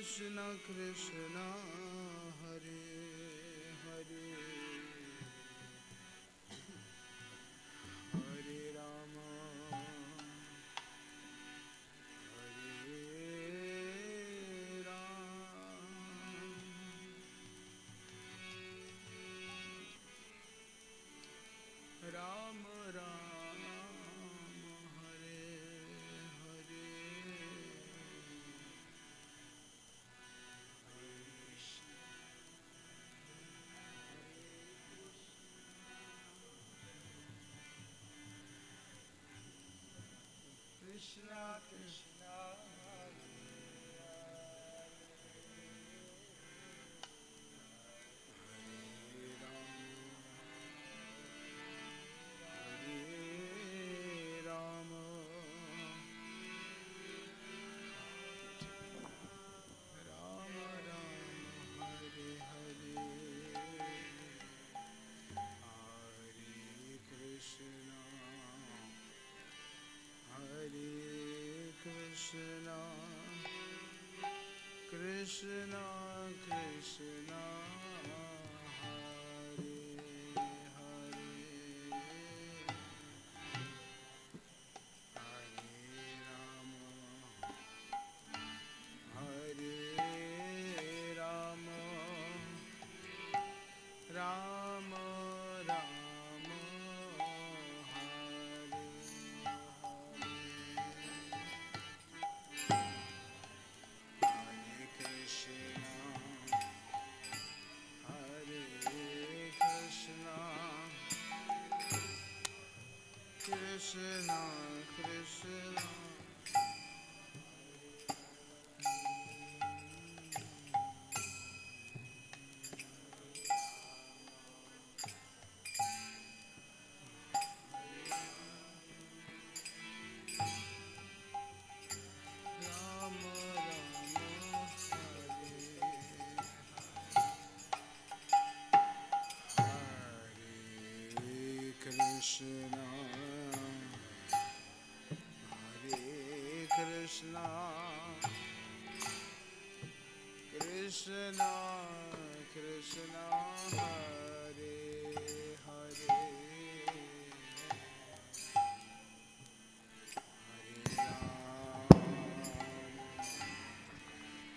Krishna Krishna Hare Hare Hare Rama Hare Rama Rama Rama Hare Hare Krishna Krishna Krishna Krishna Hare Hare Hare Rama Hare Rama Rama Rama Hare Krishna Krishna Rama Rama Hare Krishna Krishna Krishna Krishna Hare Hare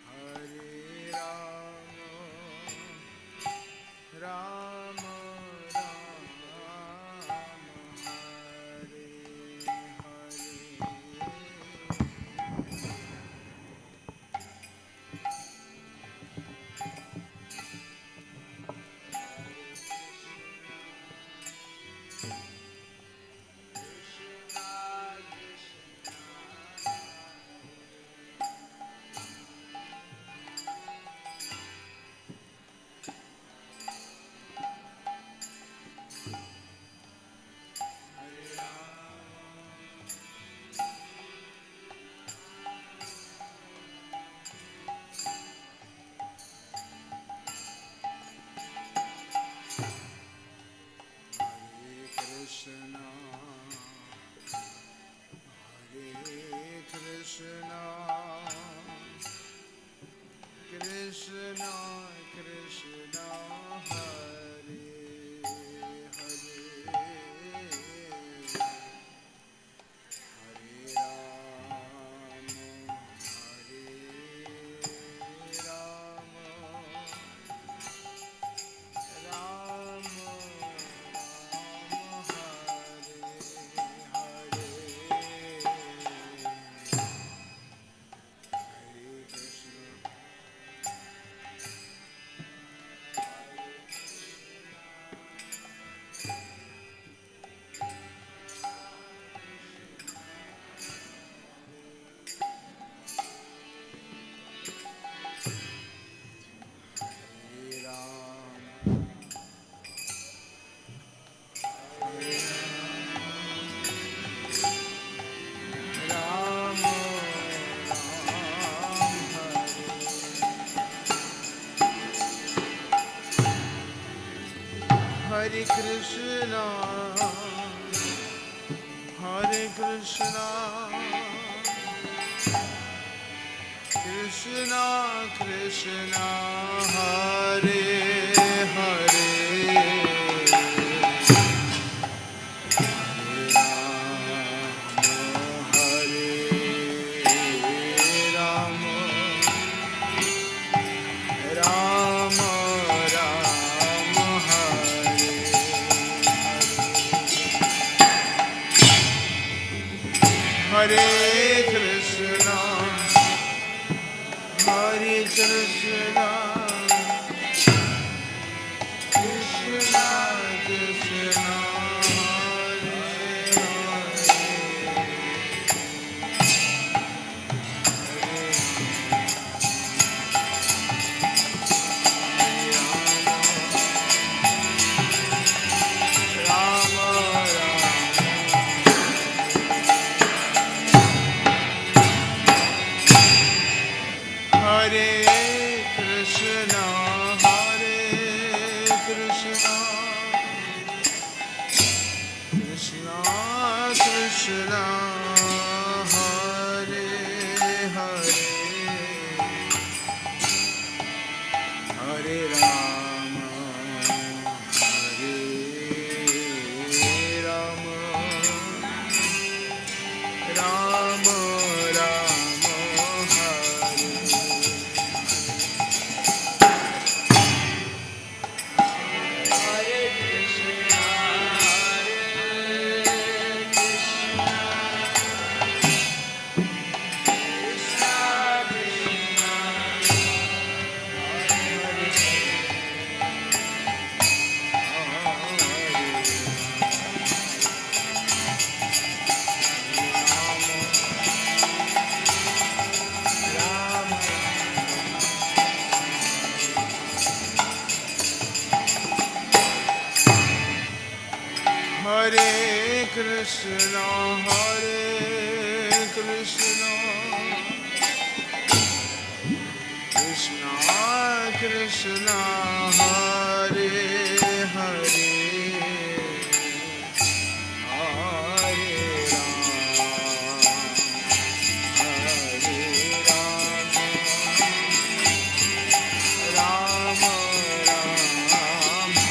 Hare Rama Rama Rama Hare Hare Krishna, Hare Krishna, Krishna Krishna Hare Hare Hare Krishna, Hare Krishna, Krishna Krishna, Hare Krishna, Hare Krishna, Krishna Krishna, Hare Hare, Hare Rama, Hare Rama, Rama Rama, Hare Hare Krishna, Hare Krishna, Krishna Krishna, Hare Hare, Hare Rama, Hare Rama, Rama Rama,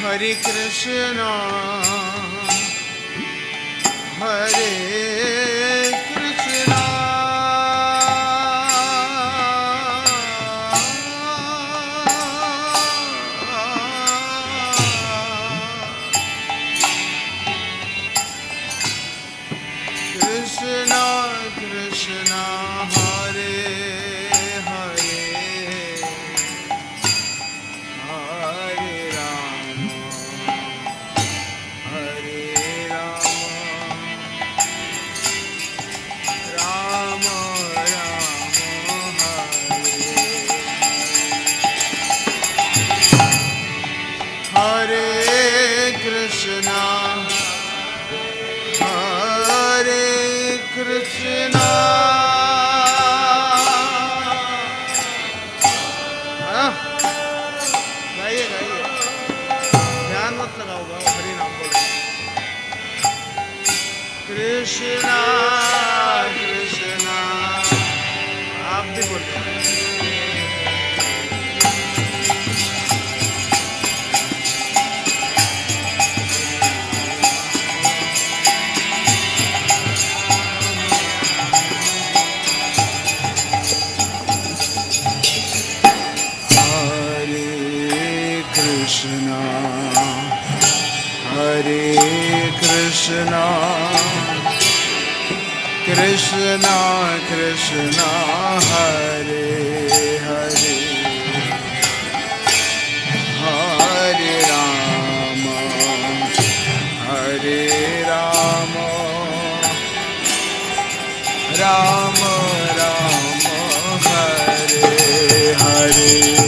Hare Krishna, Hare Krishna, Krishna Krishna, Hare Hare, Hare Rama, Hare Rama, Rama Rama, Hare Krishna, Hare Krishna. गाइए गाइए, ध्यान मत लगाओ, गाओ हरि नाम बोलो। कृष्णा कृष्णा, आप भी बोलो। Krishna, Hare Krishna, Krishna Krishna, Hare Hare, Hare Rama, Hare Ram Ram Hare Hare.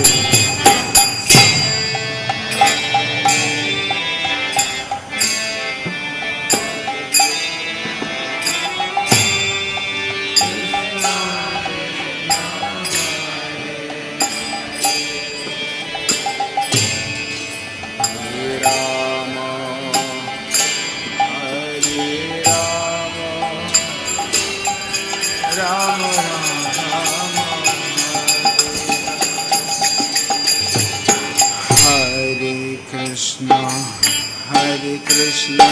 Krishna,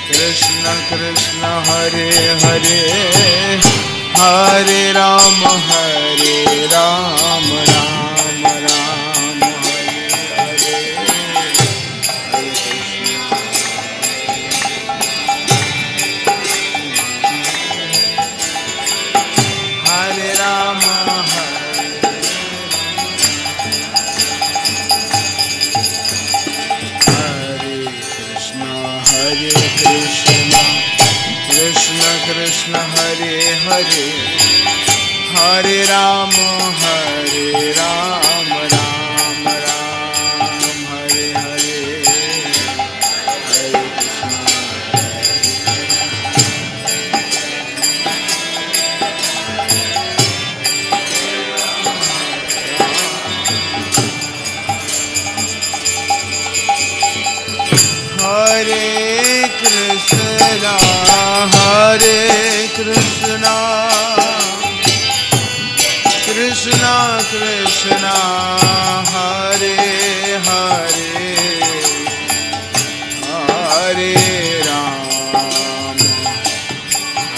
Krishna Krishna, Hare Hare, Hare Ram, Hare Ram, Ram Ram, Hare Hare, Hare Krishna, Hare Ram, Krishna Krishna, Hare Hare, Hare Ram, Hare Ram, Ram Ram, Hare Hare, Hare Krishna, Hare Krishna, Hare Krishna, Krishna Krishna, Hare Hare, Hare Ram,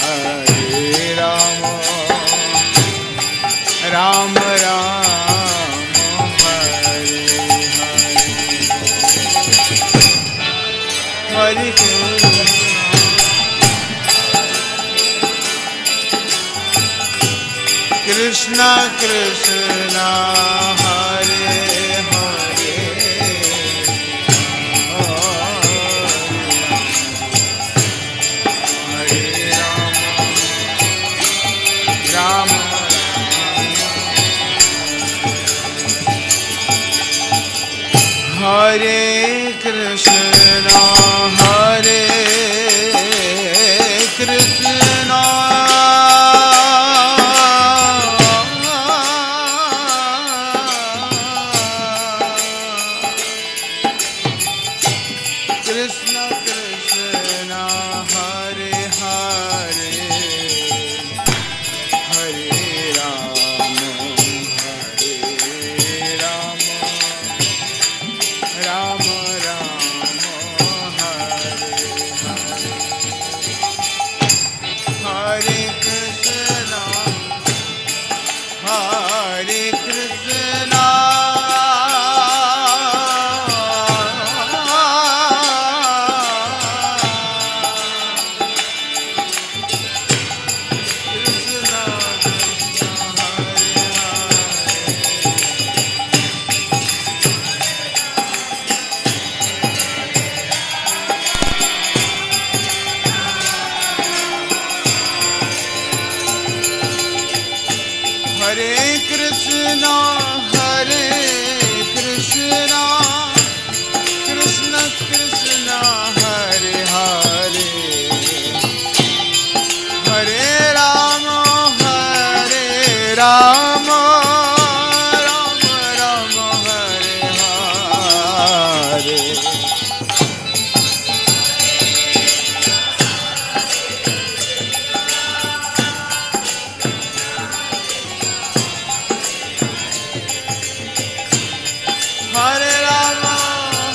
Hare Ram, Ram Ram, Hare Hare, Hare Krishna Krishna, Hare Hare, Hare Ram, Ram Hare Krishna, Hare Krishna, Krishna Krishna, Hare Hare, Hare Ram, Hare Ram, Ram Ram, Hare Hare, Hare Krishna, Hare Krishna, Hare Krishna, Hare Krishna, Krishna Krishna, Hare Hare, Hare Ram, Hare Ram, Ram Ram, Hare Hare, Hare Rama,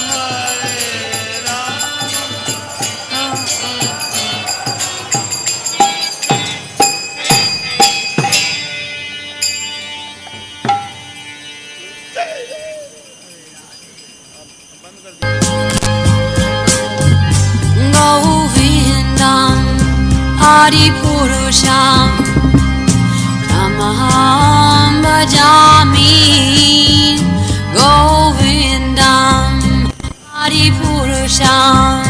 Hare Govindam Adipurusham Tamaham Bhajami Govindam Adipurusham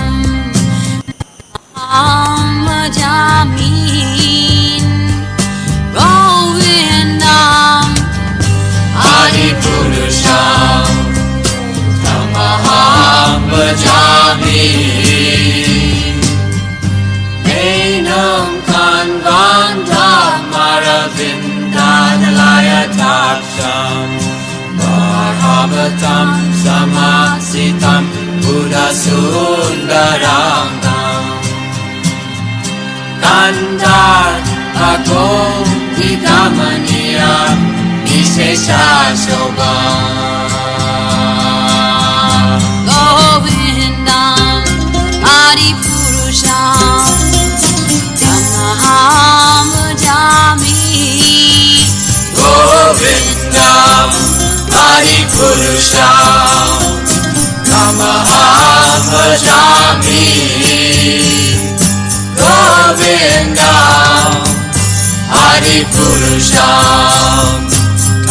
Tamaham Bhajami Saksham Bhagavatam Samasitam Buddha Sundarangam Kandar Agom Vigamaniya Vishesha Shobham Govindam Adi Purusham Tamaham Jami Govindam Adi Purusham Tamaham Bhajami Govindam Adi Purusham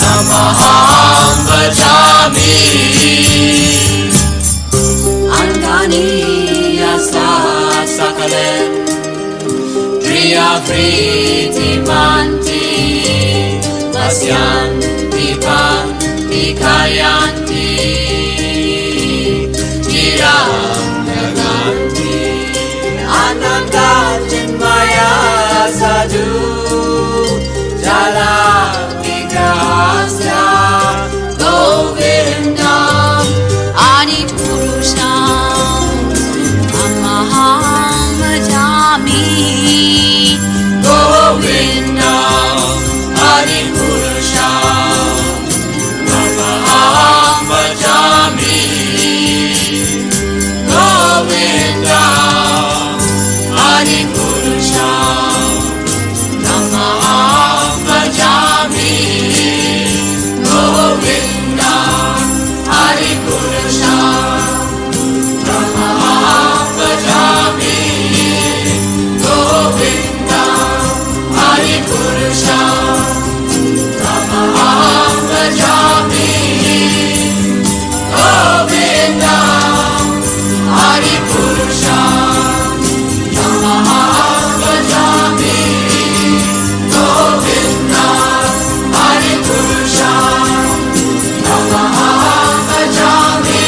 Tamaham Bhajami Angani Yasa Sakalen Priya Priti Manti Vasyan Dipan Dikayanti Tiram Naganti Ananda Chinmaya Sadhu Jala Vigrahasya Govindam Adi Purusham Tamaham Jami Govindam Adi Purusham Tamaham Bhajami Govindam Adi Purusham Tamaham Bhajami Govindam Adi Purusham Tamaham Bhajami Govindam Adi Purusham Tamaham Bhajami Govindam Adi Purusham Tamaham Bhajami Govindam Adi Purusham Tamaham Bhajami Govindam Adi Purusham Tamaham Bhajami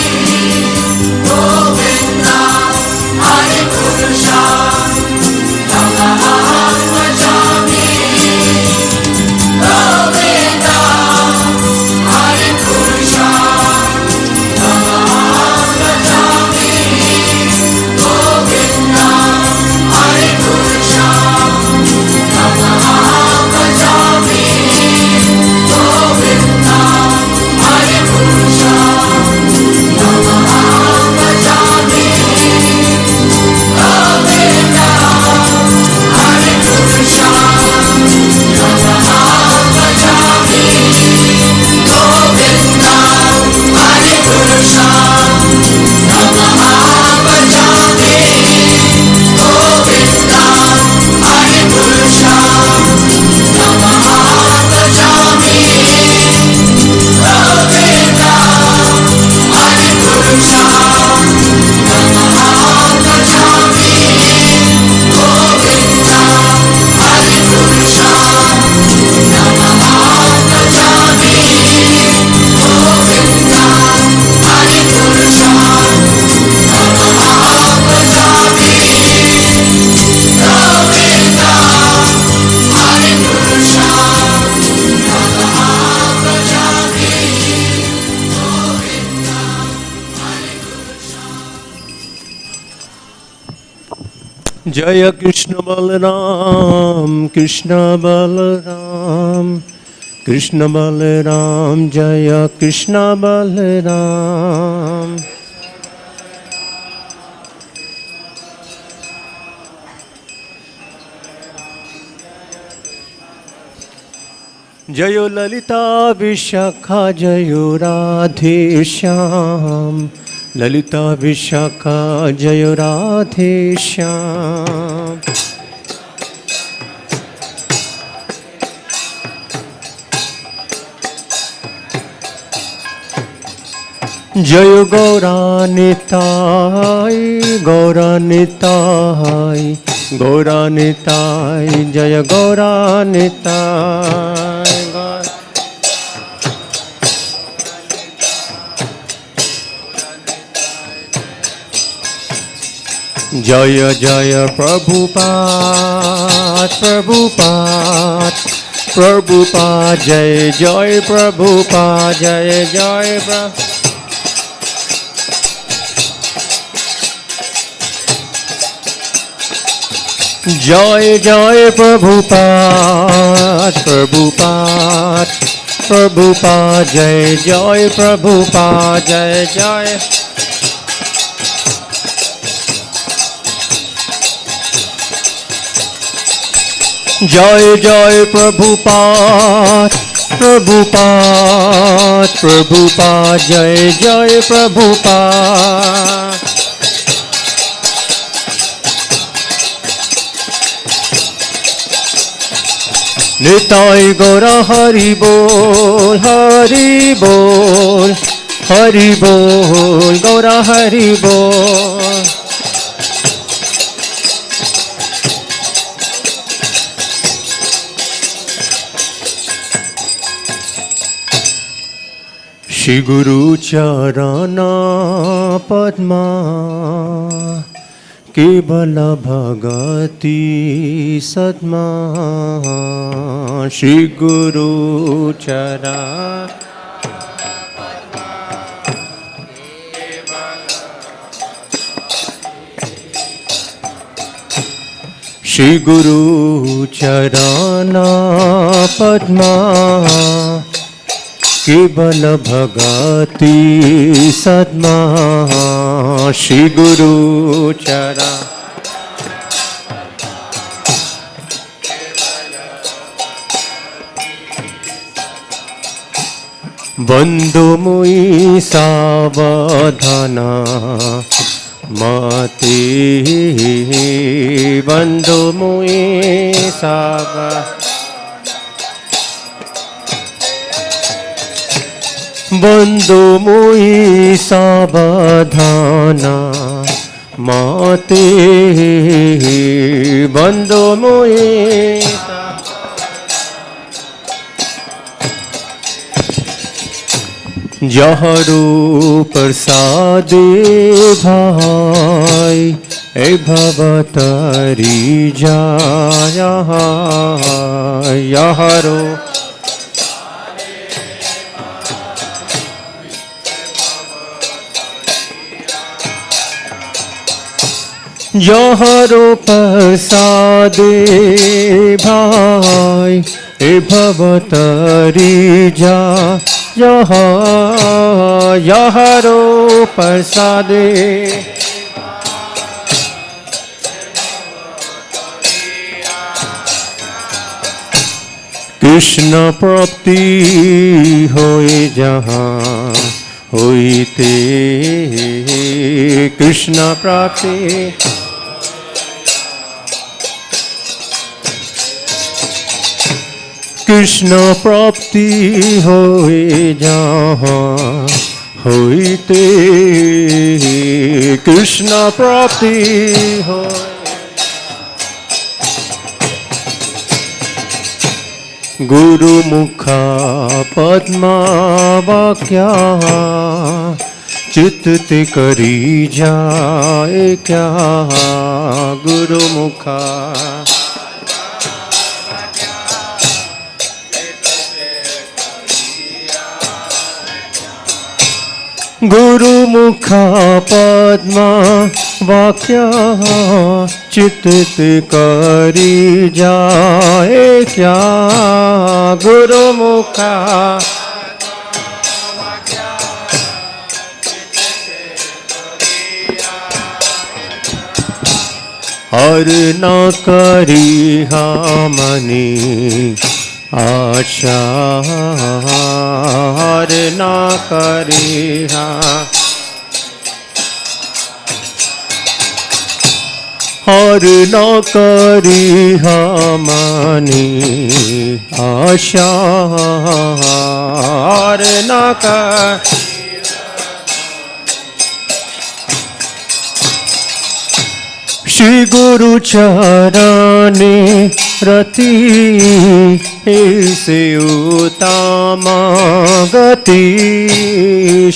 Govindam Adi Purusham Tamaham Bhajami Govindam Adi Purusham Tamaham Bhajami Govindam Adi Purusham Tamaham Bhajami Govindam Adi Purusham Tamaham Bhajami Govindam Adi Purusham Tamaham Bhajami Govindam Adi Purusham Tamaham Bhajami Govindam Adi Purusham Tamaham Bhajami Govindam Adi Purusham Tamaham Bhajami Govindam Adi Purusham Tamaham Bhajami Govindam Adi Purusham Tamaham Bhajami Jaya Krishna Balaram, Krishna Balaram, Krishna Balaram, Jaya Krishna Balaram. Jayo Lalita Vishakha, Jayo Radhe Shyam, Lalita Vishakha, Jayo Radhe Shyam. Jayo Gauranitai, Gauranitai, Gauranitai, Jaya Gauranitai. Jaya Jaya Prabhupada, Prabhupada, Prabhupada जय जय प्रभुपाद जय जय प्रभु जय जय प्रभुपाद प्रभुपाद प्रभुपाद जय जय प्रभुपाद जय जय जय जय प्रभुपाद प्रभुपाद प्रभुपाद जय जय प्रभुपाद निताय गौरा हरि बोल हरि बोल हरि बोल गौरा हरि बोल श्री गुरु चरणा पद्मा केवल भगति सद्मा श्री गुरु चरण श्री गुरु चरण पद्मा केवल भगति सद्मा श्री गुरु चरण बंधु मुई सावधान मते बंधु मुई सावधान बंधु मुई सावधान माते बंधु मुई जहरो प्रसादे भाई ए भवतरी जाया यहरो यहरो प्रसादे भाई ए भवतरी जा यहरो प्रसादे कृष्ण प्राप्ति होए जहाँ होइते कृष्ण प्राप्ति कृष्ण प्राप्ति होए जहाँ होइते कृष्ण प्राप्ति हो गुरु मुखा पद्मा वाक्या चित्त ते करी जाए क्या गुरु मुखा गुरु मुखा पद्मा वाक्या चित्त करी जाए क्या गुरु मुखा हर न करी हमनी आशा हर न करी हर न करी हमनी आशा हर न कर श्री गुरु चरणे रति से उत्तम गति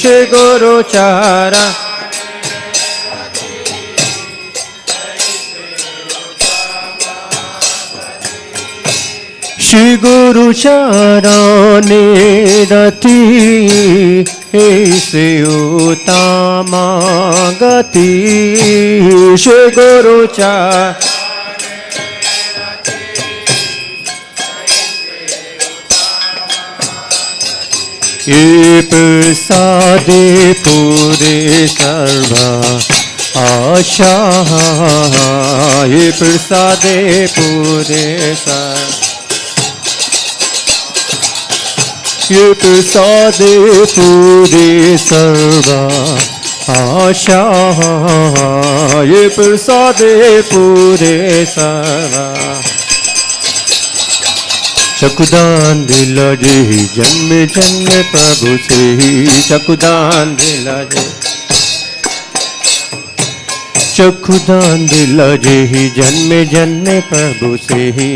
श्री गुरु चरण श्री गुरु चरणे रति से उत्तमा गति श्री गुरु ये प्रसादे पूरे सर्वा आशा ये प्रसादे पूरे ये प्रसादे पूरे सर्वा आशा ये प्रसादे पूरे सर्वा चकुदान दिला जे जन्म जन्म प्रभु से ही चकुदान दिला जे चकुदान दिला जे ही जन्म जन्म प्रभु से ही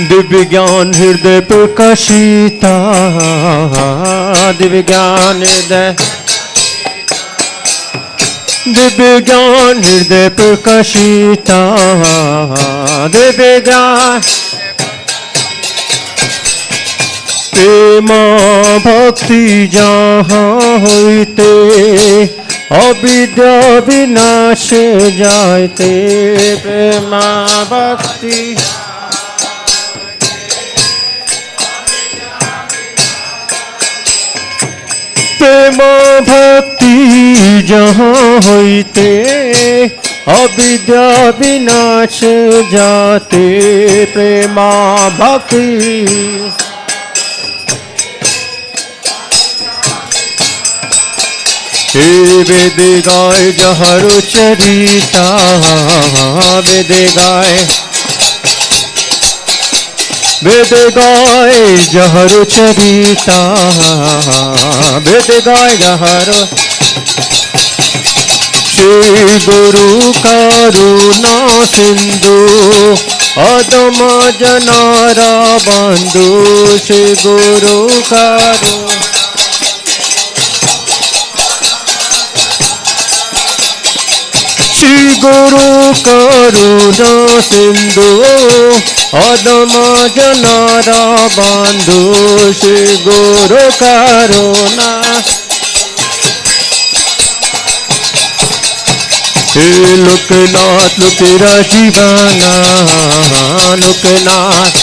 दिव्य ज्ञान हृदय प्रकाशिता दिव्य ज्ञान हृदय दिव्य ज्ञान हृदय प्रकाशिता दिव्य ज्ञान प्रेमा भक्ति जहाँ होते अविद्या विनाश जाते प्रेमा भक्ति प्रेम भक्ति जहाँ होते अविद्या विनाश जाते प्रेमा भक्ति हे वेद गाय जहरु चरिता वेद गाय वेद गाय जहरु चरिता वेद गाय जहरु श्री गुरु करुणा सिंधु अदम जनारा बंधु श्री गुरु करुणा श्री गुरु करुणा सिंधु अदम जनारा बंधु श्री गुरु करुणा हे लोकनाथ लोकेरा जीवाना लोकनाथ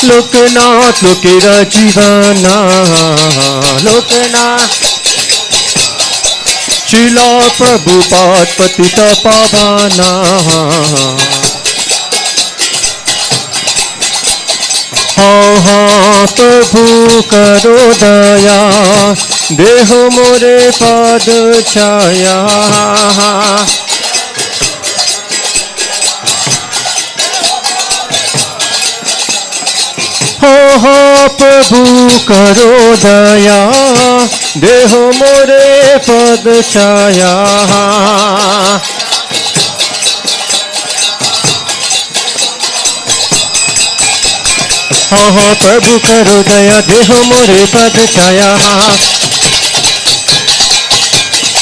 लोकनाथ लोकेरा जीवाना लोकनाथ शिला प्रभुपाद पतित पावना हाँ प्रभु करो दया देह मोरे पद छाया हाँ प्रभु करो दया देह मोरे पद छाया हाँ प्रभु करो दया देह मोरे पद छाया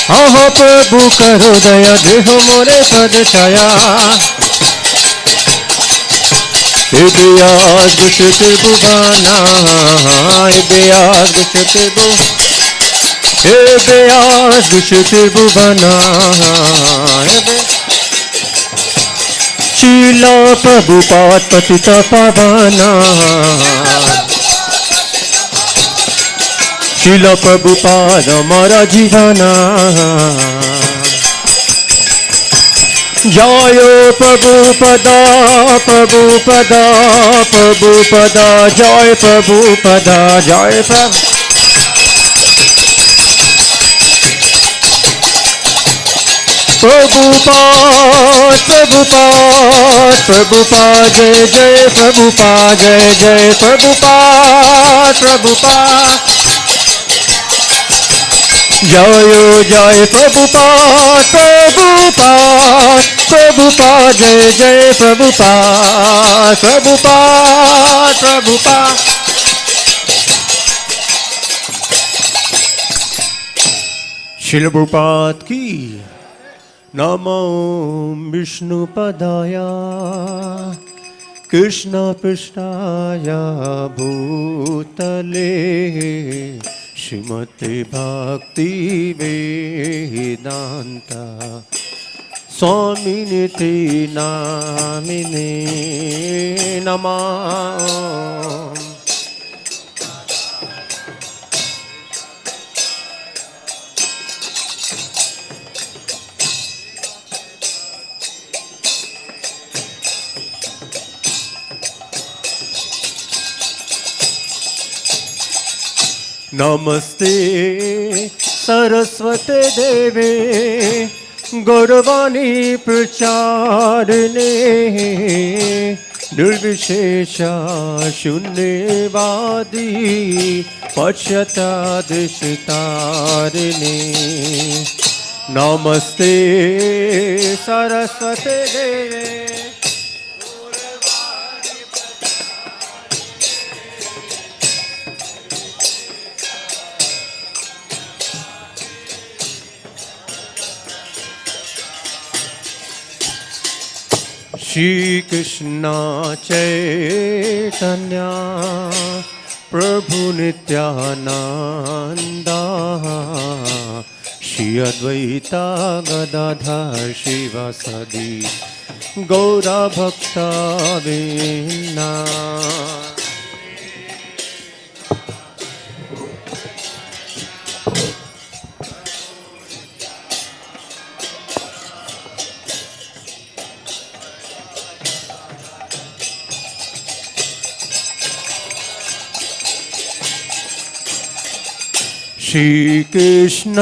हाँ प्रभु करो दया देह मोरे पद छाया बेयाज गुशत बुबाना बेयाज गुशत बु बेयाज गुशत बुबाना शीला प्रभुपाद पतित पावना शीला प्रभुपाद हमारा जीवना जय प्रभुपदा प्रभुपदा प्रभुपदा जय प्रभुपदा जय प्रभुपाद प्रभुपाद प्रभुपाद जय जय प्रभुपाद जय जय प्रभुपाद प्रभुपाद जय जय प्रभुपाद प्रभुपाद प्रभुपाद जय जय प्रभुपाद प्रभुपाद प्रभुपाद श्रील प्रभुपाद की नमो विष्णुपदाय कृष्णपृष्ठाय भूतले श्रीमते भक्तिवेदान्त स्वामिनिति नामिने नमः। नमस्ते सरस्वते देवे गौरवाणी प्रचारिणे निर्विशेष शून्यवादी पश्चातादिशितारिणे नमस्ते सरस्वते देवे श्री कृष्ण चैतन्य प्रभु नित्यानंद श्री अद्वैता गदाधर शिवासादि गौरा भक्ता वृंदा। श्री कृष्ण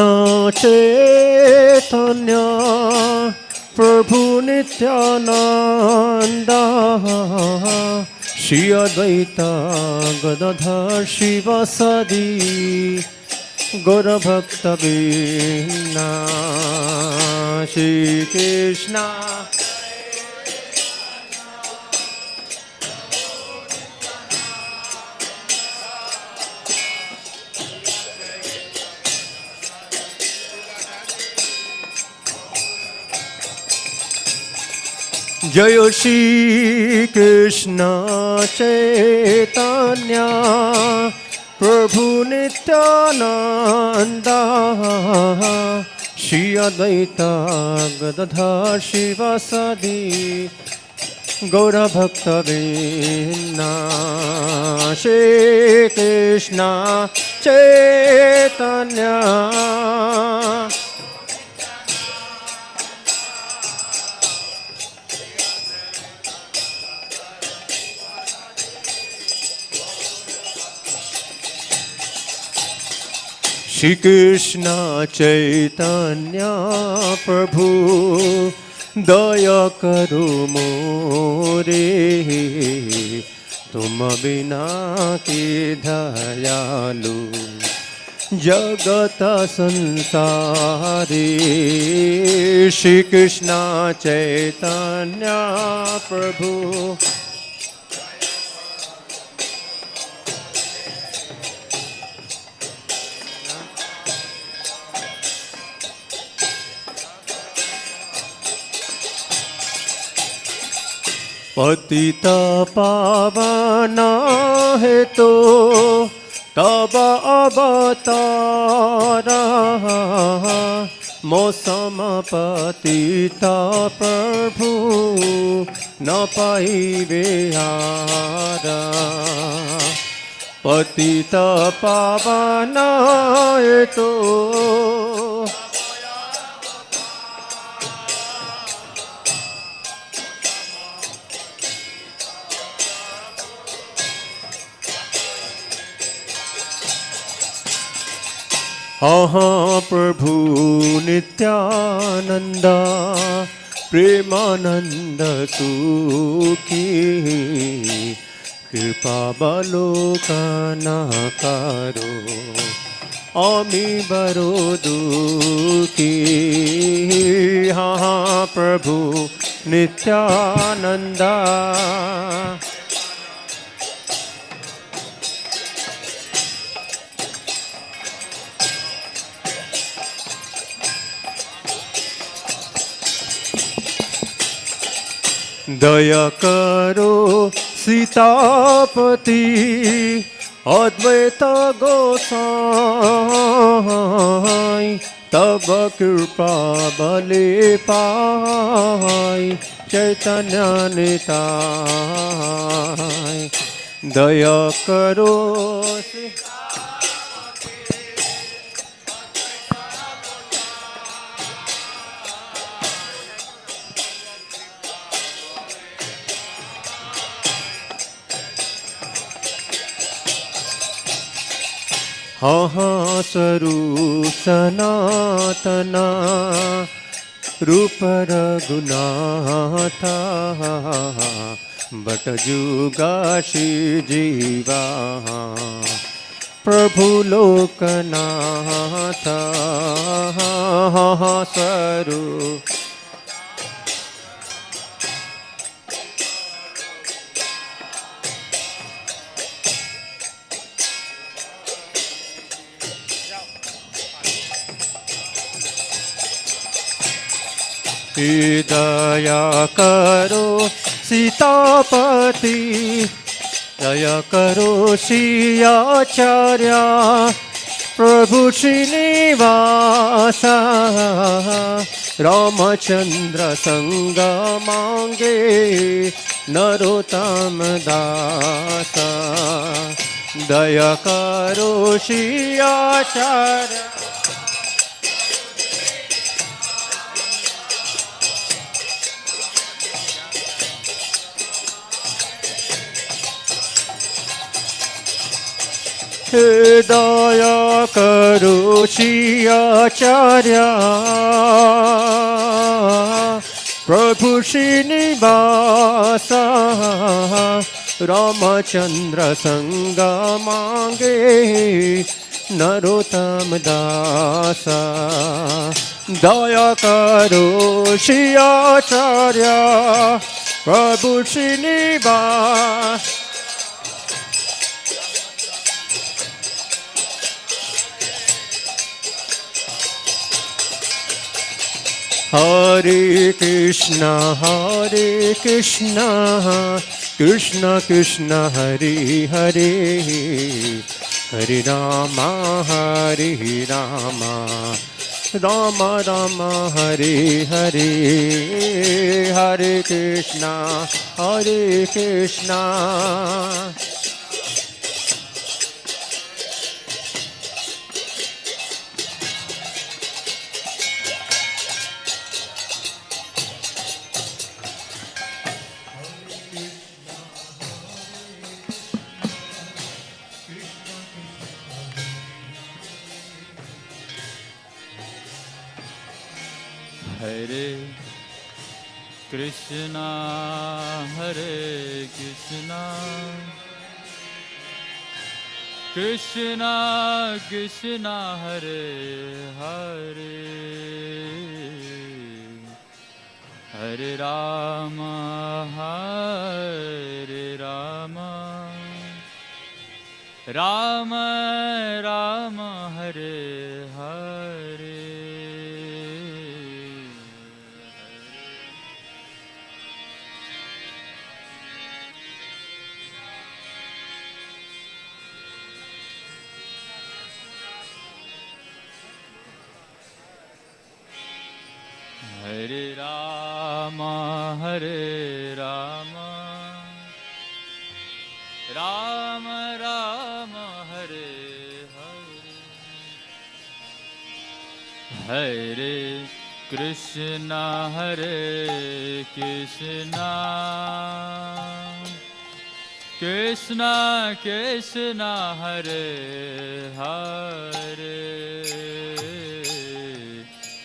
चैतन्य प्रभु नित्यानंद श्री अद्वैता गदाधर शिवासादि गौर भक्त वृंदा। श्री कृष्ण जय श्री कृष्ण चैतन्य प्रभु नित्यानंद श्री अद्वैता गदाधर शिवासादि गौर भक्त वृंदा। श्री कृष्ण चैतन्य श्री कृष्ण चैतन्य प्रभु दया करो मोरे तुम बिना के दयालु जगत संसारे। श्री कृष्ण चैतन्य प्रभु पतित पावन है तो तब अवतार मौसम पतित प्रभु न पाइबे हार। पतित पावन है तो हाँ प्रभु नित्यानंद प्रेमानंद सुखी कृपा बलोकन करो अमी बरो दुखी। हाँ प्रभु नित्यानंद दया करो सीतापति अद्वैत गोसाई तब कृपा बले पाई चैतन्य निताय दया करो स्वरूप सनातना रूप रघुनाथ बट जुगाशी जीवा प्रभु लोकनाथ स्वरूप दया करो सीतापति दया करो सियाचार्य प्रभु श्रीनिवास रामचंद्र संग मांगे नरोत्तम दास दया करो सियाचार्य दया करो सियाचार्य प्रभु श्रीनिवास रामचंद्र संग मांगे नरोत्तम दास दया करो सियाचार्य प्रभु श्रीनिवास हरे कृष्णा कृष्ण कृष्ण हरे हरे हरे राम राम राम हरे हरे हरे कृष्णा हरे Krishna Krishna Krishna Hare Hare Hare Ram Ram Ram Hare Hare Hare Ram Ram Ram Hare Hare Hare Krishna Krishna Krishna Hare Hare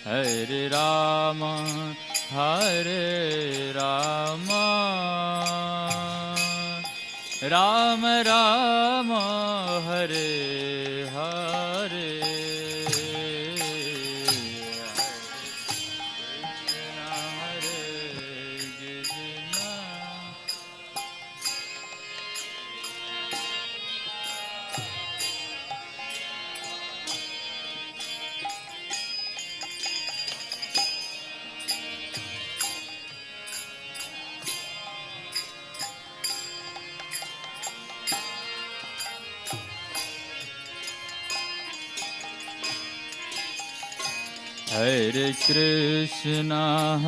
Hare Ram Ram Ram Hare Hare Hare Krishna,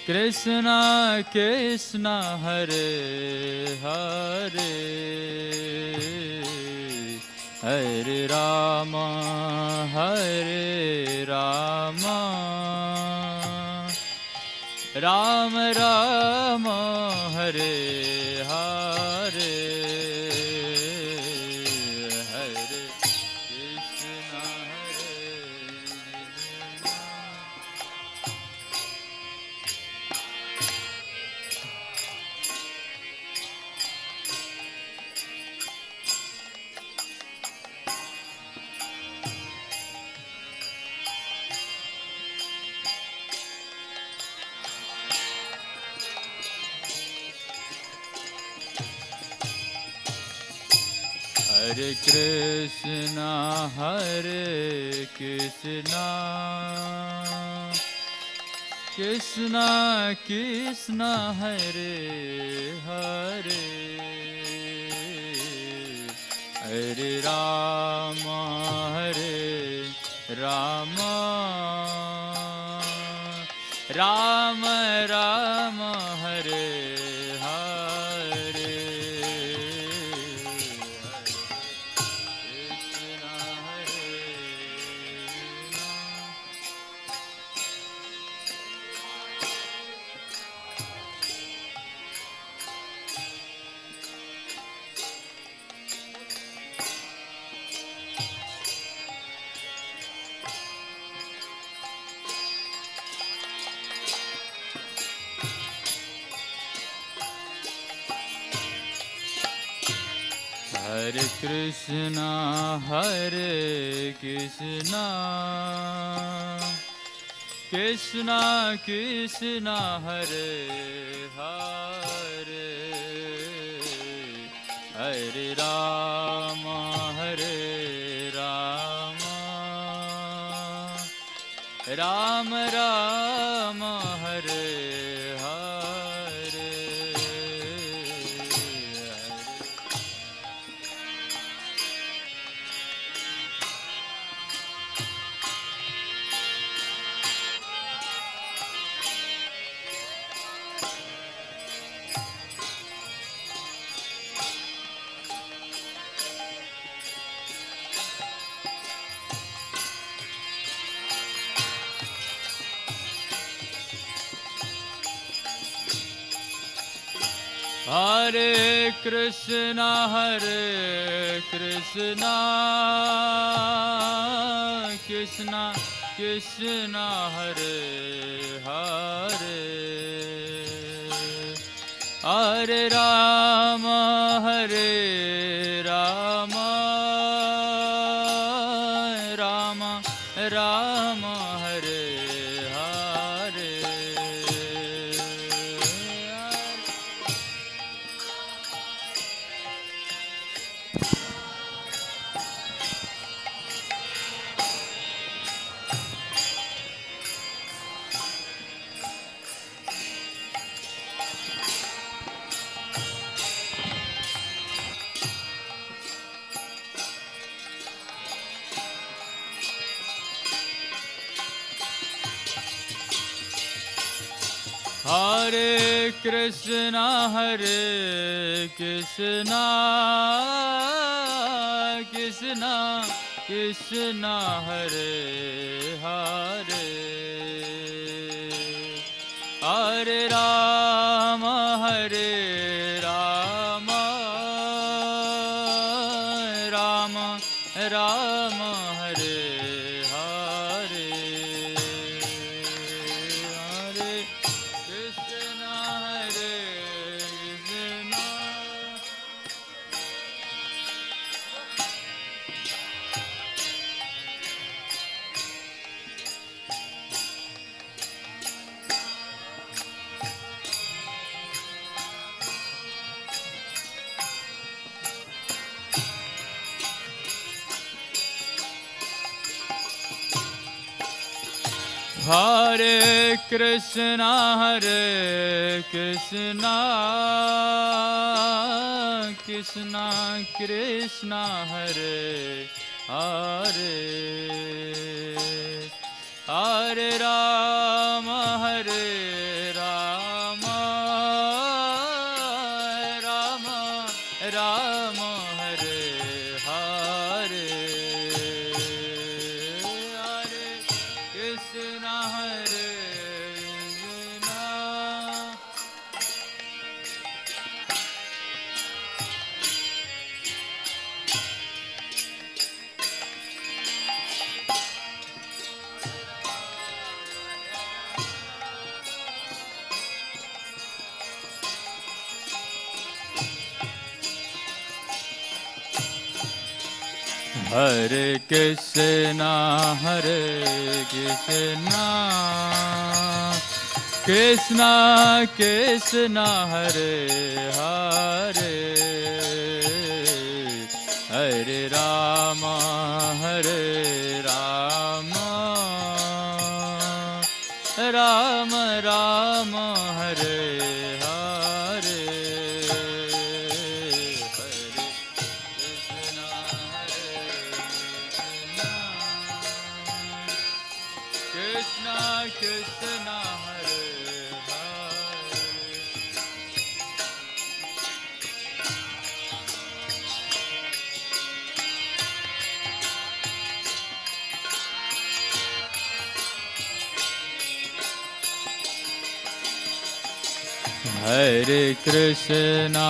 Krishna Krishna, Hare Hare, Hare Rama, Rama Rama, Hare Hare, Hare Krishna, Hare Krishna, Krishna Krishna, Hare Hare, Hare Rama, Rama Rama, Hare Hare, Hare Krishna, Krishna Krishna, Hare Hare, Hare Rama, Rama Rama, Hare Hare, Hare Krishna, Krishna Krishna, Hare Hare, Hare Rama, Rama Rama, Hare Hare, Hare Krishna, Krishna Krishna, Hare Hare, Hare Rama, Rama Rama, Hare Hare, Hare Krishna, Krishna Hare Krishna, Krishna Krishna, Hare Hare, Hare Rama, Rama Rama, Hare Hare, Hare Krishna, Hare Krishna. Hare Krishna, Krishna Krishna, Hare Hare, Hare Rama, Rama Rama, Hare Hare, Krishna Krishna, Hare Hare. Hare Krishna,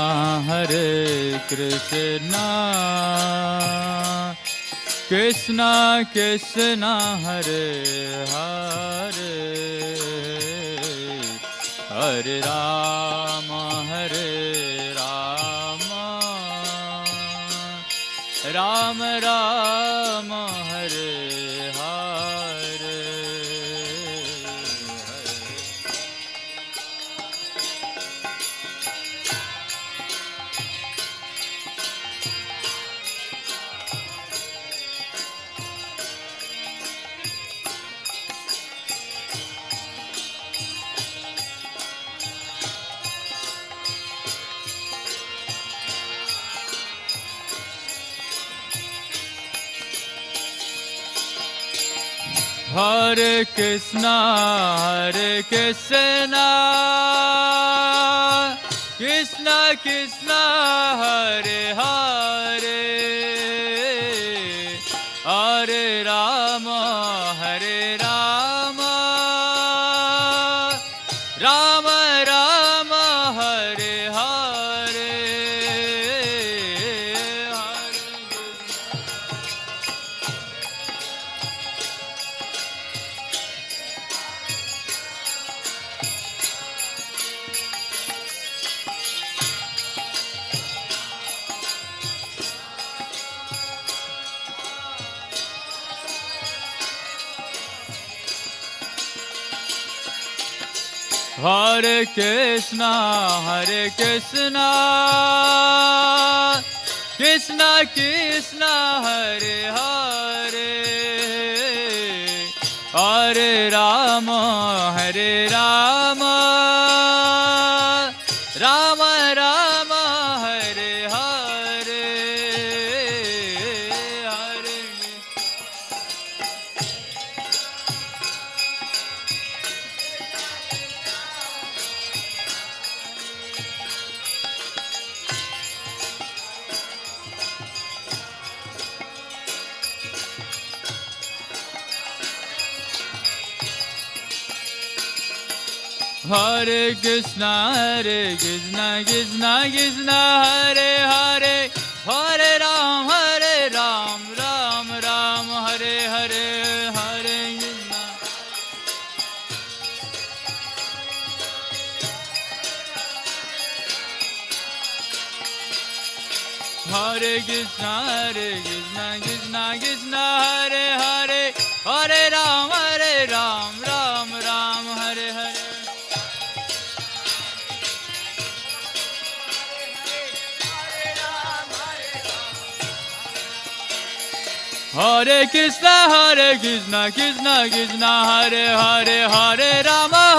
Krishna Krishna, Hare Hare, Hare Rama, Rama Rama, Hare Hare. Hare Krishna, Krishna Krishna, Hare Hare, Hare Rama, Rama Rama, Hare Hare, Hare Krishna, Krishna Krishna, Hare Hare, Hare Rama, Rama Rama, Hare Hare, Hare Hare Krishna, Krishna Krishna, Hare Hare, Hare Ram, Ram Ram, Hare Hare, Hare Krishna. Hare Krishna, Krishna Krishna, Hare Hare, Hare Ram, Ram Ram, Hare Hare. Hare Krishna, Krishna Krishna, Hare Hare, Hare Rama,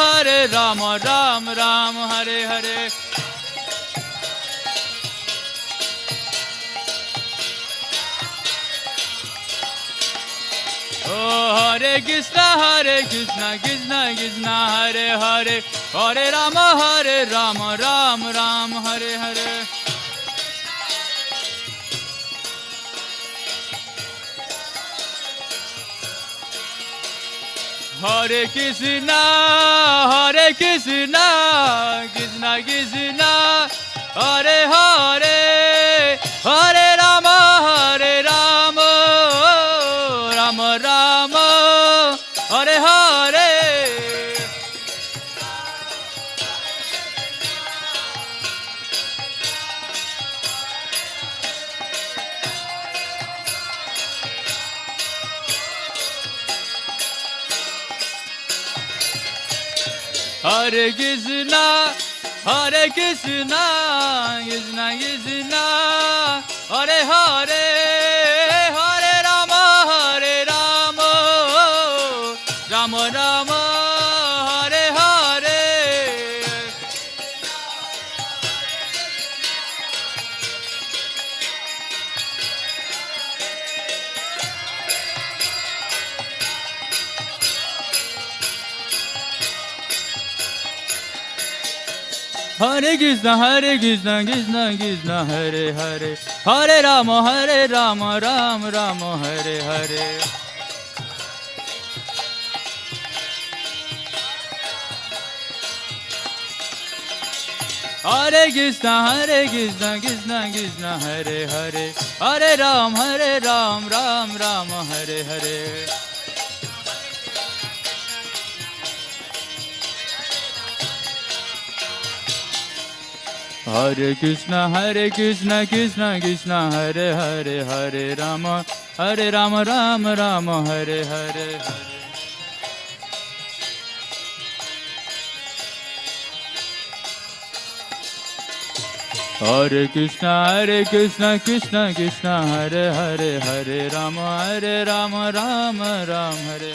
Rama Rama, Hare Hare. Oh, Hare Krishna, Krishna Krishna, Hare Hare, Hare Rama, Rama Rama, Hare Hare. Hare Krishna, Krishna Krishna, Hare Hare, Hare Rama, Rama Rama, Hare Hare. Hare Krishna, Krishna Krishna, Hare Hare, Hare Rama, Rama Rama, Hare Hare. Hare Krishna, Krishna Krishna, Hare Hare, Hare Rama, Rama Rama, Hare Hare. Hare Krishna, Krishna Krishna, Hare Hare, Hare Ram, Ram Rama, Hare Hare. Hare Krishna, Krishna Krishna, Hare Hare, Hare Rama, Rama Rama, Hare Hare. Hare Krishna, Krishna Krishna, Hare Hare, Hare Rama, Rama Rama, Hare Hare.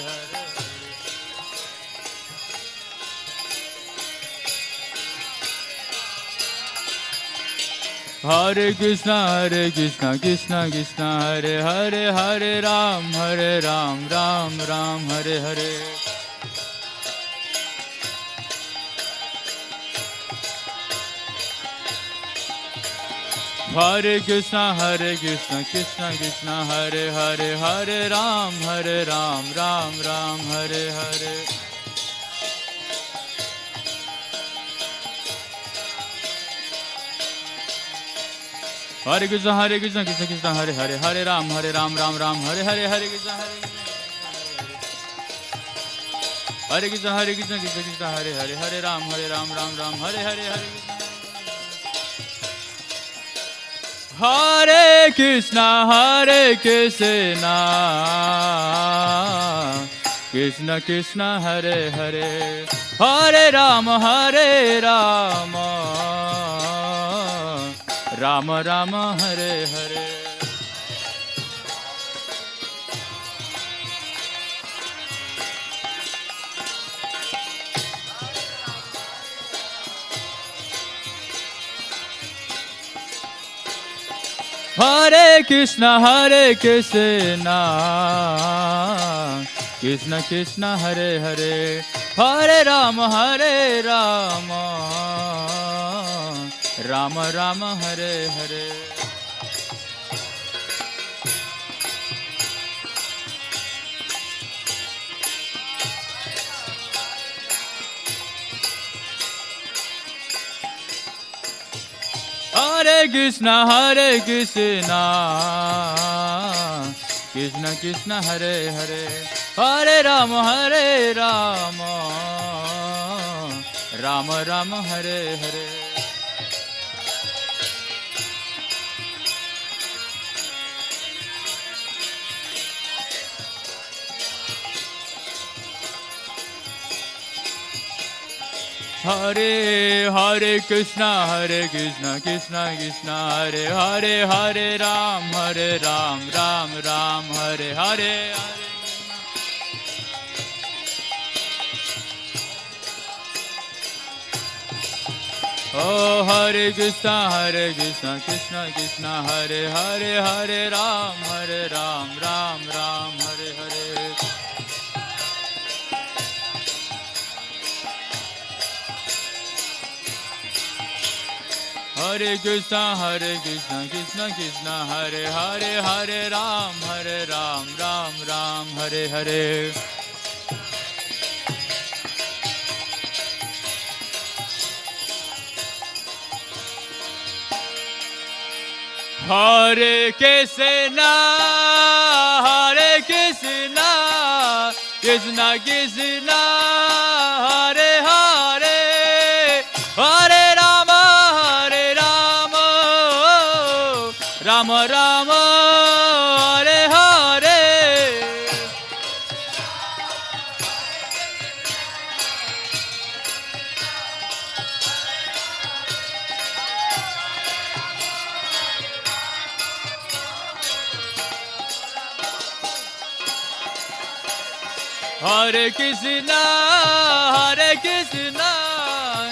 Hare Krishna, Krishna Krishna, Hare Hare, Hare Ram, Ram Ram, Hare Hare. Hare Krishna, Krishna Krishna, Hare Hare, Hare Ram, Ram Ram, Hare Hare. Hare Krishna, Krishna Krishna, Hare Hare, Hare Ram, Ram Ram, Hare Hare, Hare Krishna, Krishna Krishna, Hare Hare, Hare Ram, Ram, Hare Hare, Hare Krishna. Hare Krishna, Krishna Krishna, Hare Hare, Hare Rama, Rama Rama, Hare Hare. Hare Krishna, Krishna Krishna, Hare Hare, Hare Rama, Rama Rama, Hare Hare. Hare Krishna, Krishna Krishna, Hare Hare, Hare Rama, Rama Rama, Hare Hare. Hare Hare Krishna Krishna Krishna Hare Hare Hare Ram Ram Ram Hare Hare Oh Hare Krishna Krishna Krishna Hare Hare Hare Ram Ram Ram Hare Hare Hare Krishna Krishna Krishna Hare Hare Hare Ram Ram Hare Hare Hare Krishna Krishna Krishna Hare Hare Hare Rama Rama Rama Hare Hare Hare Krishna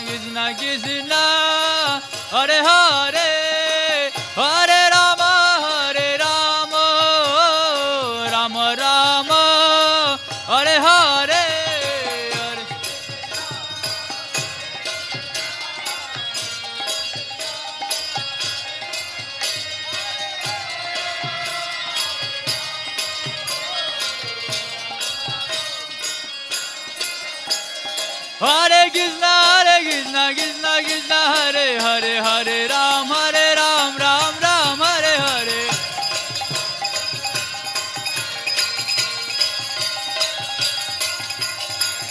Krishna Krishna Hare Hare Hare Rama Rama Rama Hare Hare Hare Krishna Krishna Krishna Hare Hare Hare Ram Ram Ram Hare Hare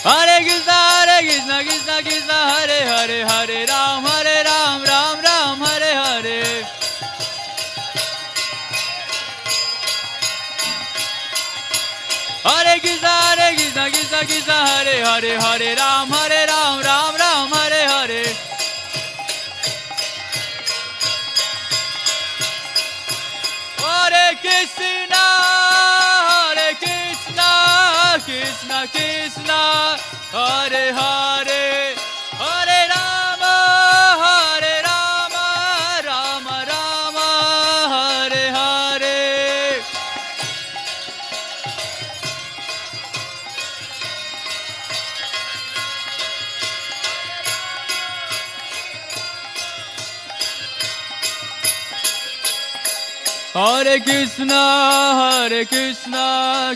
Hare Krishna Krishna Hare Hare Hare Ram Ram Hare Hare Hare Krishna Krishna Hare Hare Hare Ram Ram Hare Hare Hare Krishna Krishna Krishna Hare Hare Hare Rama Rama Rama Hare Hare Hare Krishna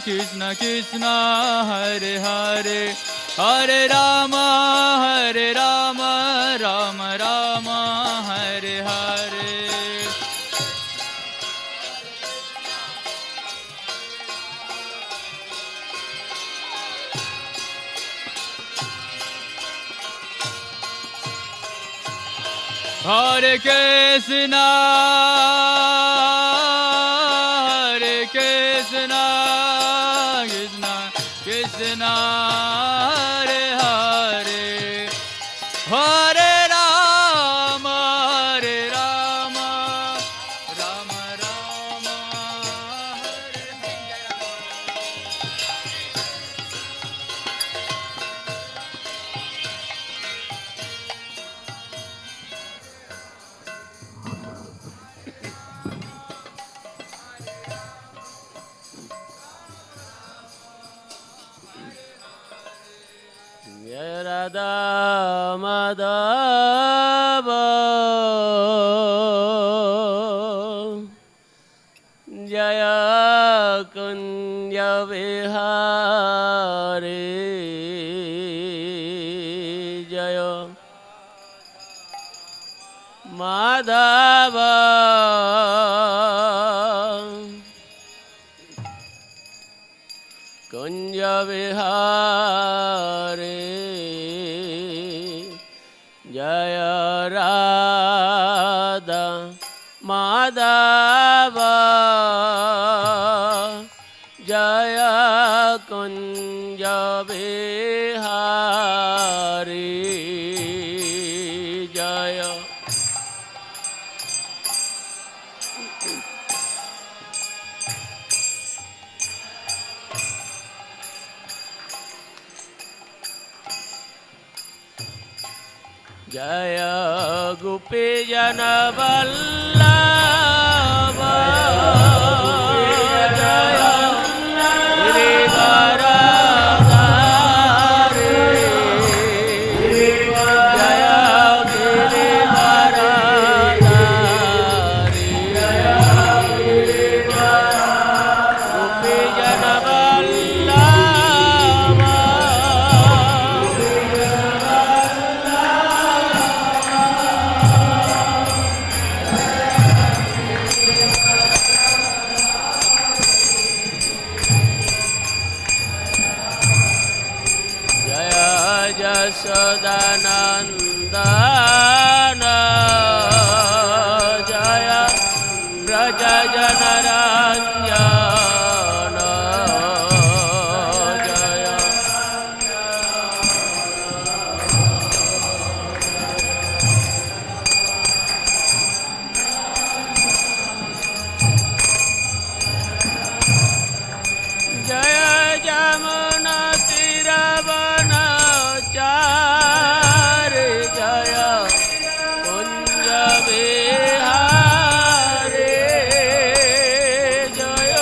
Krishna Krishna Hare Hare Hare Rama Rama Rama Hare Hare Hare Krishna Krishna Krishna Hare Hare Hare Rama Rama Rama Hare Radha Madhava Jaya Kunya Vihari Jaya Madhava Kunya Vihari Jaya Radha Madhava Jaya Kunja Vihari जय गोपीजनवल्लभ जय गिरिवरधारी जय गिरिवरधारी यशोदानन्दन जय व्रज जनरञ्जन जय जय जमुना तीरवनचारि जय कुञ्ज विहारी जय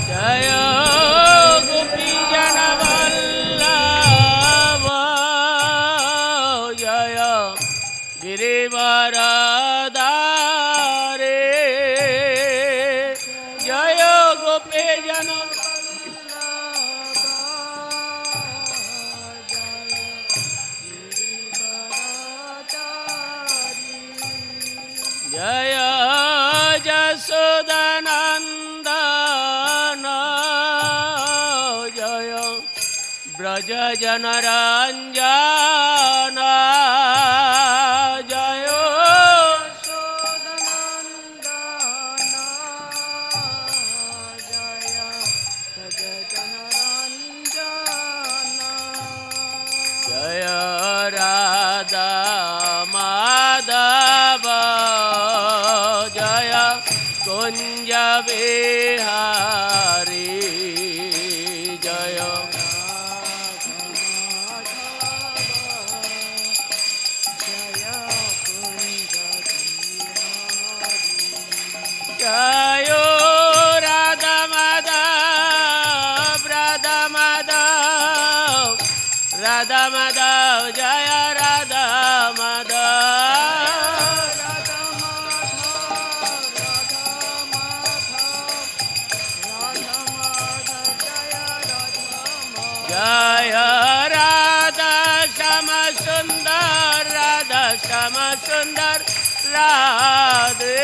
जय गोपीजनवल्लभ जय गिरिवरधारी जय गोपीजन जय जशोदानन्दन जय ब्रज जनरञ्जन जय जय राधा माधव जय कुञ्ज विहारी जय जय राधा माधव राधा माधव राधा माधव जय राधा माधव जय राधा श्याम सुंदर राधा श्याम सुंदर राधे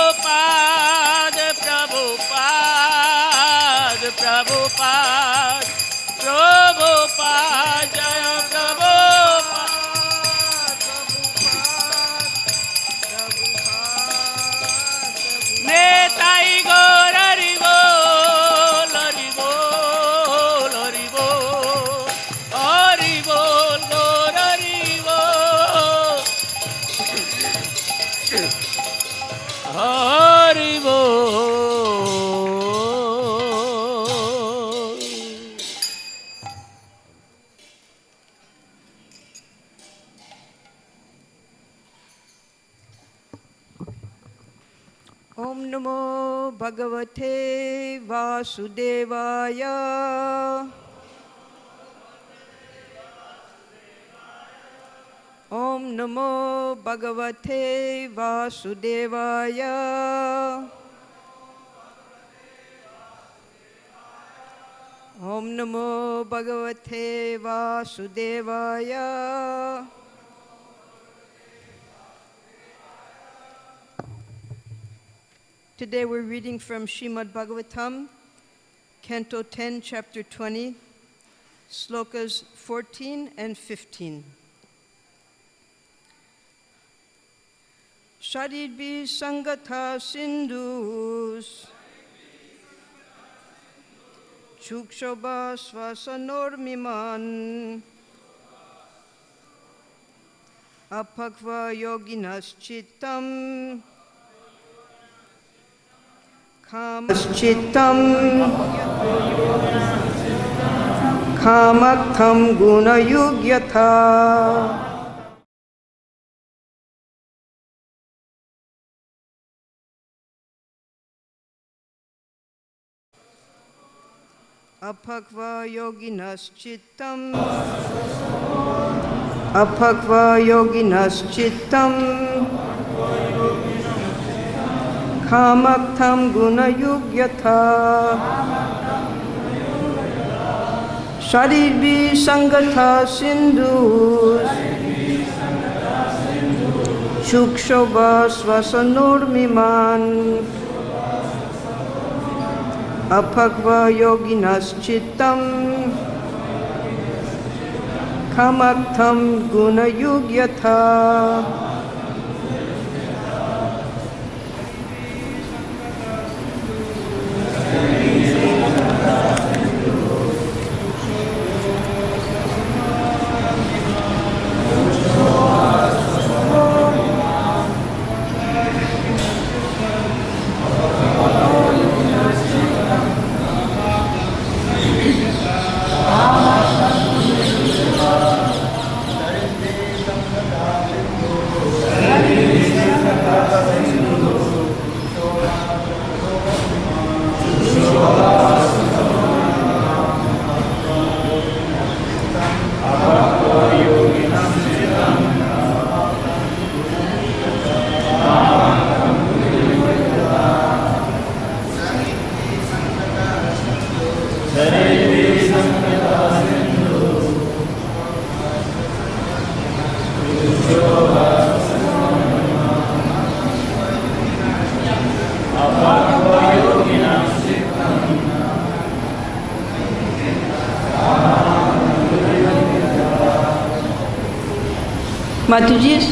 प्रभुपाद प्रभुपाद प्रभुपाद प्रभुपाद जय प्रभुपाद नेताई गौर हरि बोल हरि बोल हरि बोल हरि बोल गौर हरि बोल हरि बोल Om Namo Bhagavate Vasudevaya. Om Namo Bhagavate Vasudevaya. Om Namo Bhagavate Vasudevaya. Today we're reading from Srimad Bhagavatam, Canto 10, Chapter 20, Slokas 14 and 15. Sharidbi Sangatha Sindhus Shukshobha svasanormiman apakva yoginas chittam kamas chittam kamaktam guna yugyatha. Apakva yoginas chittam apakva yoginas chittam kamaktam guna yugyatha sharirbi sangatha sindhus shukshobha svasanormiman apakva yoginas chittam kamaktam guna yugyatha. Mataji's?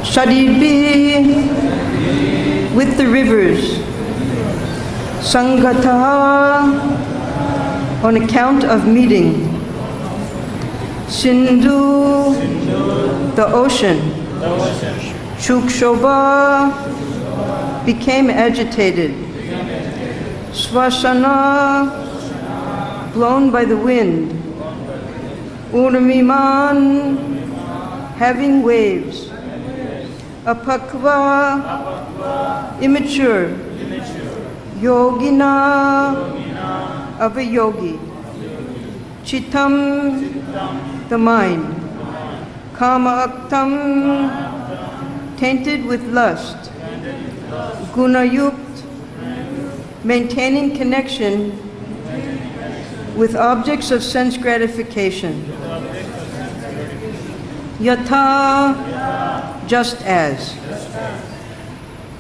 Shadibhi with the rivers, Sangata on account of meeting, Sindhu the ocean, Shukshobha became agitated, Swasana blown by the wind, Urmiman having waves, Apakva immature, Yogina of a yogi, Chittam the mind, Kama aktam tainted with lust, Gunayukt maintaining connection with objects of sense gratification, Yatha just as.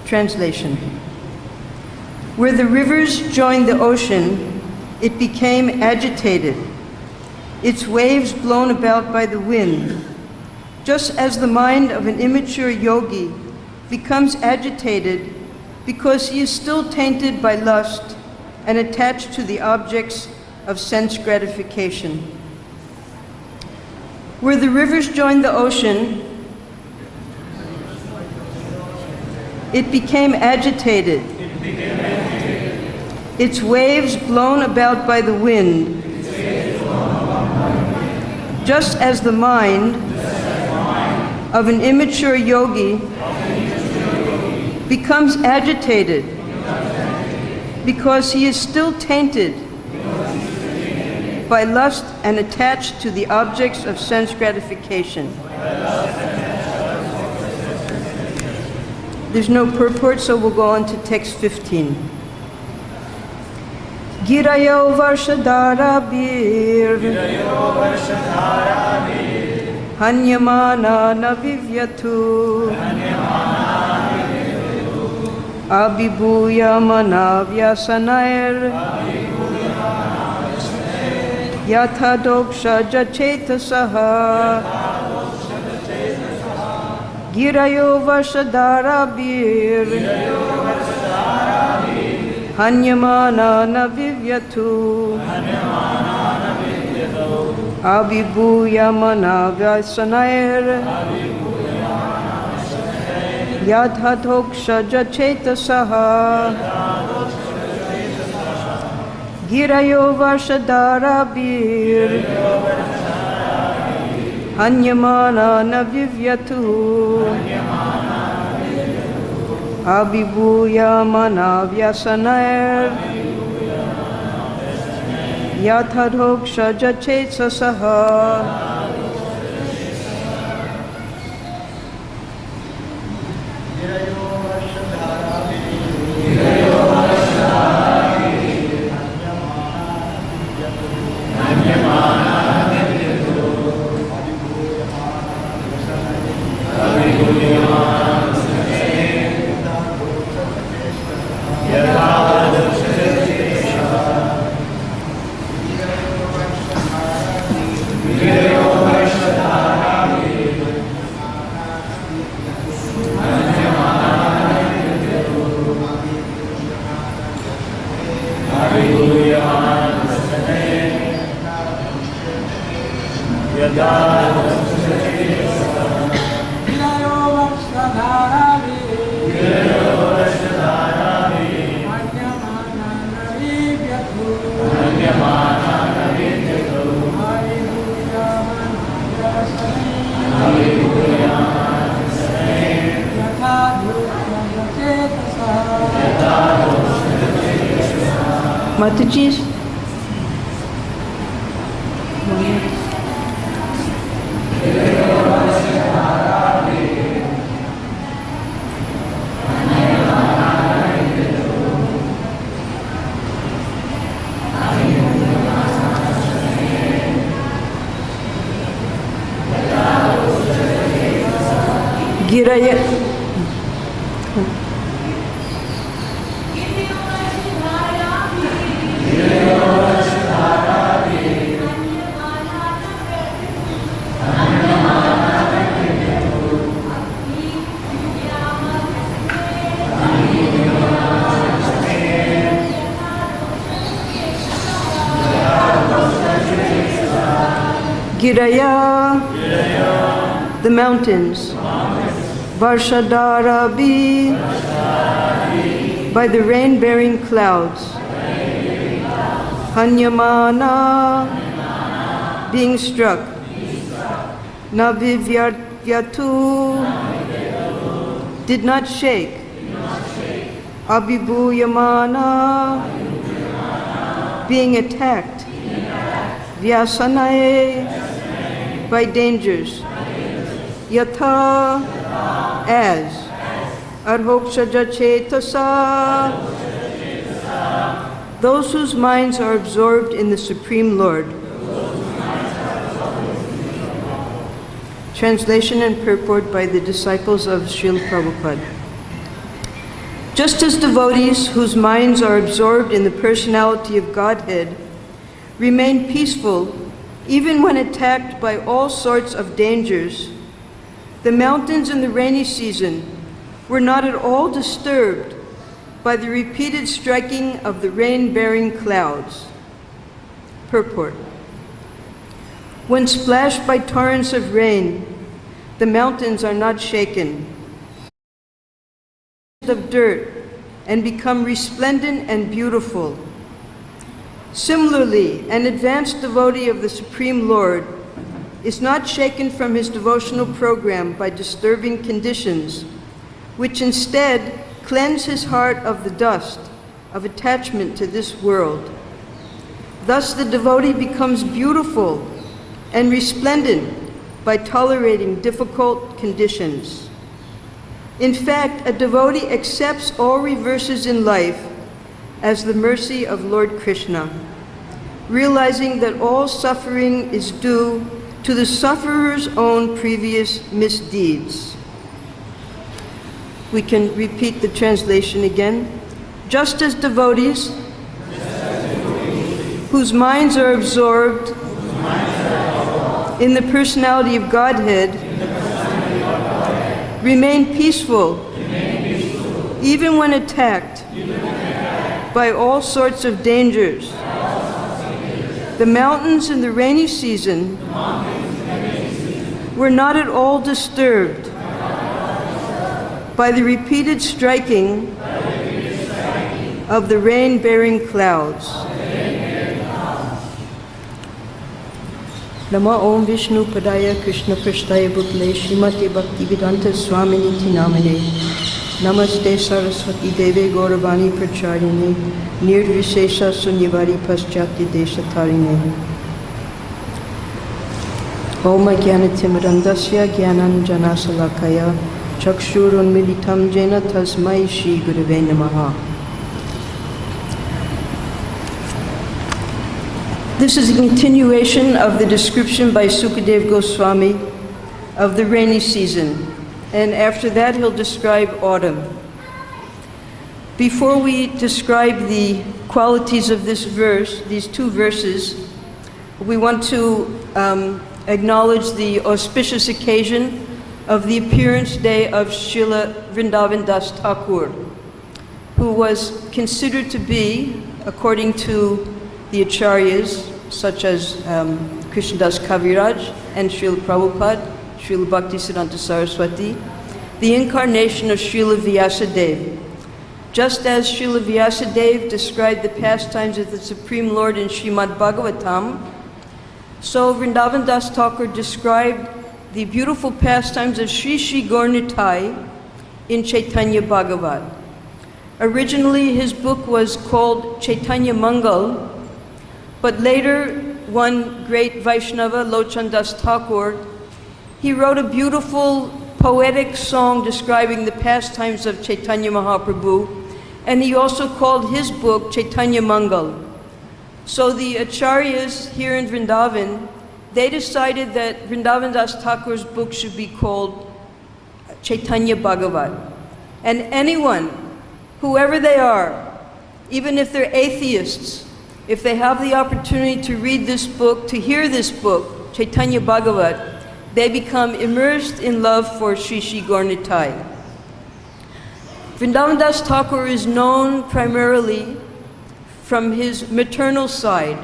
Translation. Where the rivers joined the ocean, it became agitated, its waves blown about by the wind, just as the mind of an immature yogi becomes agitated because he is still tainted by lust and attached to the objects of sense gratification. Where the rivers joined the ocean, it became agitated, its waves blown about by the wind, just as the mind of an immature yogi becomes agitated because he is still tainted by lust and attached to the objects of sense gratification. There's no purport, so we'll go on to text 15. Girayo Varshadharabir Hanyamana Navivyatu Abhibhuya Manavyasanayr Yatha Doksha Jachetasaha Girayo Varshadharabir Hanyamana Navivyatu Abhibhuya Manavyasanayr Yadhathoksha Jachetasaha Girayo Varshadharabir Hanyamana Navivyatu Abhibhuya Manavyasanayr Yathadoksha Jachetasaha Mataji's Giraya Giraya, the mountains. Varshadharabi, by the rain-bearing clouds. Hanyamana, being struck. Navivyatu, did not shake. Abhibhuyamana, being attacked. Vyasanaye, by dangers. Yatha, as. Arhoksha Jachetasa, those whose minds are absorbed in the Supreme Lord. Translation and purport by the disciples of Srila Prabhupada. Just as devotees whose minds are absorbed in the personality of Godhead remain peaceful even when attacked by all sorts of dangers, the mountains in the rainy season were not at all disturbed by the repeated striking of the rain-bearing clouds. Purport. When splashed by torrents of rain, the mountains are not shaken of dirt and become resplendent and beautiful. Similarly, an advanced devotee of the Supreme Lord is not shaken from his devotional program by disturbing conditions, which instead cleanse his heart of the dust of attachment to this world. Thus the devotee becomes beautiful and resplendent by tolerating difficult conditions. In fact, a devotee accepts all reverses in life as the mercy of Lord Krishna, realizing that all suffering is due to the sufferer's own previous misdeeds. We can repeat the translation again. Just as devotees whose minds are absorbed in the personality of Godhead remain peaceful even when attacked by all sorts of dangers. The mountains in the rainy season were not at all disturbed by the repeated striking of the rain-bearing clouds. Nama Om Vishnu Padaya Krishna Prasthaya Bhutale Srimate Bhakti-Vedanta Swaminiti Namane Namaste Saraswati Deve Gauravani Pracharine Nirvishesha Sunyavari Paschatya Deshatarine Om Jnanatimirandasya Jnananjana Salakaya Chakshurunmilitam Jena Tasmai Shri Gurave Namaha. This is a continuation of the description by Sukadev Goswami of the rainy season, and after that he'll describe autumn. Before we describe the qualities of this verse, these two verses, we want to acknowledge the auspicious occasion of the appearance day of Srila Vrindavan Das Thakur, who was considered to be, according to the acharyas, such as Krishnadas Kaviraj and Srila Prabhupada, Srila Bhaktisiddhanta Saraswati, the incarnation of Srila Vyasadeva. Just as Srila Vyasadeva described the pastimes of the Supreme Lord in Srimad Bhagavatam, so Vrindavan Das Thakur described the beautiful pastimes of Sri Sri Gaur-Nitai in Chaitanya Bhagavat. Originally his book was called Chaitanya Mangal, but later one great Vaishnava, Lochan Das Thakur, he wrote a beautiful poetic song describing the pastimes of Chaitanya Mahaprabhu, and he also called his book Chaitanya Mangal. So the acharyas here in Vrindavan, they decided that Vrindavan Das Thakur's book should be called Chaitanya Bhagavat. And anyone, whoever they are, even if they're atheists, if they have the opportunity to read this book, to hear this book, Chaitanya Bhagavat, they become immersed in love for Sri Sri Gaur-Nitai. Vrindavan Das Thakur is known primarily from his maternal side.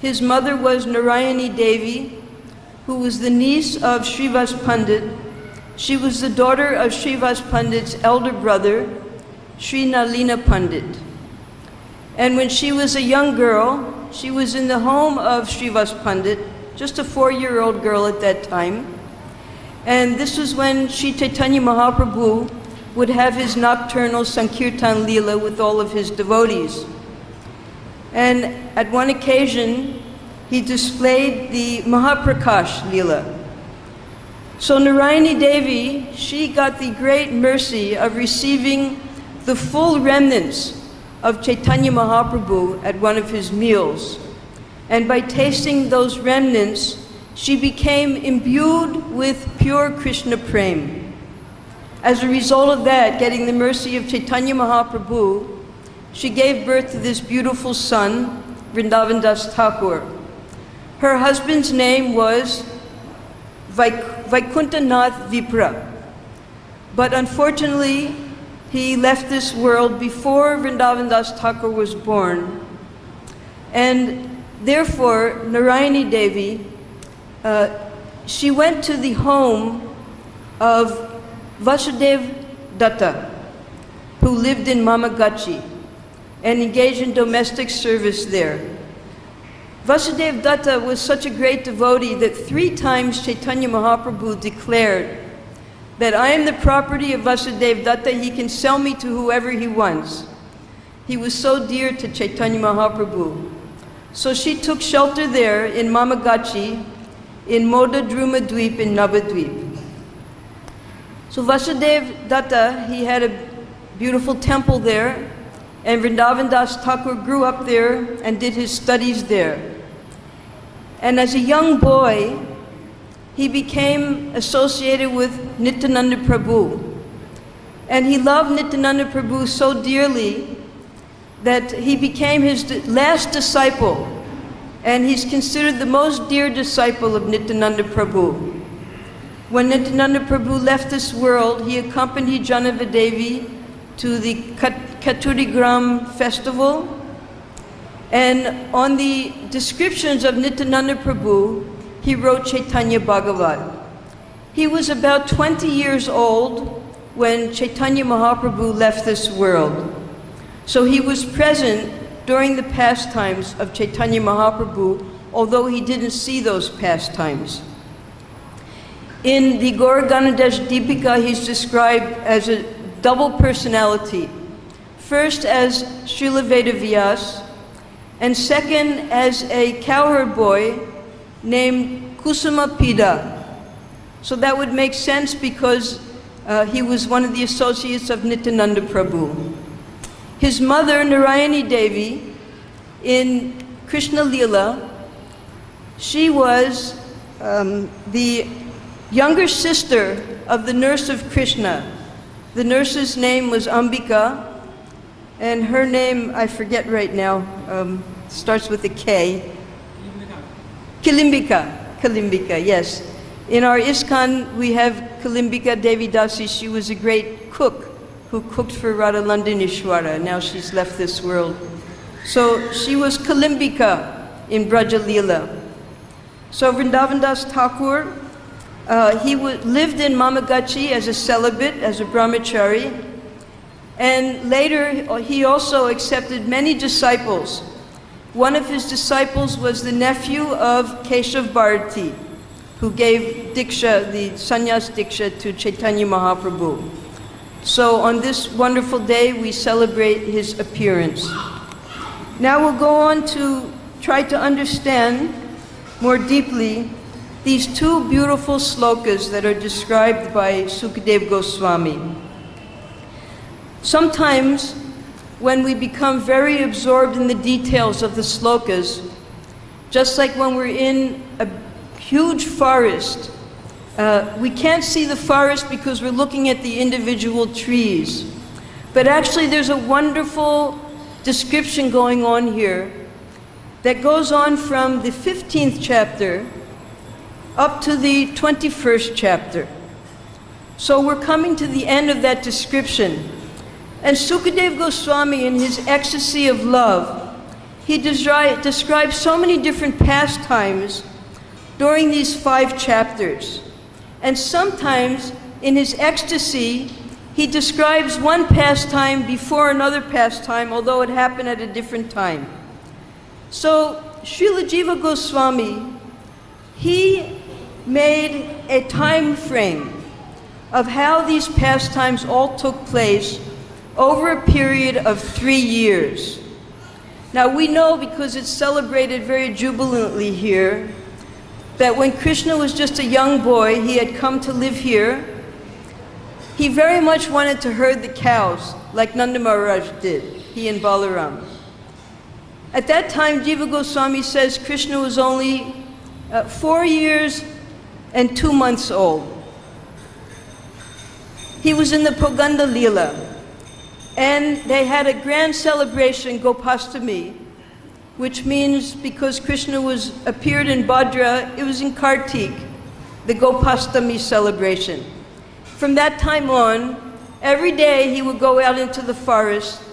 His mother was Narayani Devi, who was the niece of Srivas Pandit. She was the daughter of Srivas Pandit's elder brother, Sri Nalina Pandit. And when she was a young girl, she was in the home of Srivas Pandit, just a 4-year-old girl at that time. And this was when Sri Chaitanya Mahaprabhu would have his nocturnal Sankirtan Leela with all of his devotees. And at one occasion, he displayed the Mahaprakash Leela. So Narayani Devi, she got the great mercy of receiving the full remnants of Chaitanya Mahaprabhu at one of his meals. And by tasting those remnants, she became imbued with pure Krishna Prem. As a result of that, getting the mercy of Chaitanya Mahaprabhu, she gave birth to this beautiful son, Vrindavan Das Thakur. Her husband's name was Vaikuntanath Vipra. But unfortunately, he left this world before Vrindavan Das Thakur was born. And therefore, Narayani Devi, she went to the home of Vasudev Datta, who lived in Mamagachi, and engaged in domestic service there. Vasudev Datta was such a great devotee that 3 times Chaitanya Mahaprabhu declared that I am the property of Vasudev Datta, he can sell me to whoever he wants. He was so dear to Chaitanya Mahaprabhu. So she took shelter there in Mamagachi, in Moda Druma Dweep in Navadweep. So Vasudev Datta, he had a beautiful temple there, And Vrindavan Das Thakur grew up there and did his studies there. And as a young boy, he became associated with Nityananda Prabhu. And he loved Nityananda Prabhu so dearly that he became his last disciple. And he's considered the most dear disciple of Nityananda Prabhu. When Nityananda Prabhu left this world, he accompanied Janavi to the Katurigram festival. And on the descriptions of Nityananda Prabhu, he wrote Chaitanya Bhagavat. He was about 20 years old when Chaitanya Mahaprabhu left this world. So he was present during the pastimes of Chaitanya Mahaprabhu, although he didn't see those pastimes. In the Gauraganadesh Deepika, he's described as a double personality. First as Srila Vedavyas, and second as a cowherd boy named Kusuma Pida. So that would make sense because he was one of the associates of Nityananda Prabhu. His mother, Narayani Devi, in Krishna Lila, she was the younger sister of the nurse of Krishna. The nurse's name was Ambika, and her name, I forget right now, starts with a K. Kalimbika. Kalimbika, yes. In our ISKCON, we have Kalimbika Devi Dasi. She was a great cook who cooked for Radha Landinishwara. Now she's left this world. So she was Kalimbika in Braja Leela. So Vrindavan Das Thakur, he lived in Mamagachi as a celibate, as a brahmachari, and later he also accepted many disciples. One of his disciples was the nephew of Keshav Bharati, who gave Diksha, the sannyas Diksha, to Chaitanya Mahaprabhu. So on this wonderful day, we celebrate his appearance. Now we'll go on to try to understand more deeply these two beautiful slokas that are described by Sukadeva Goswami. Sometimes, when we become very absorbed in the details of the slokas, just like when we're in a huge forest, we can't see the forest because we're looking at the individual trees. But actually there's a wonderful description going on here that goes on from the 15th chapter up to the 21st chapter. So we're coming to the end of that description. And Sukadeva Goswami, in his ecstasy of love, he describes so many different pastimes during these 5 chapters. And sometimes, in his ecstasy, he describes one pastime before another pastime, although it happened at a different time. So, Srila Jiva Goswami, he made a time frame of how these pastimes all took place over a period of 3 years. Now we know, because it's celebrated very jubilantly here, that when Krishna was just a young boy, he had come to live here. He very much wanted to herd the cows, like Nanda Maharaj did, he and Balaram. At that time, Jiva Goswami says Krishna was only 4 years and 2 months old. He was in the Poganda Leela. And they had a grand celebration, Gopastami, which means because Krishna appeared in Bhadra, it was in Kartik, the Gopastami celebration. From that time on, every day he would go out into the forest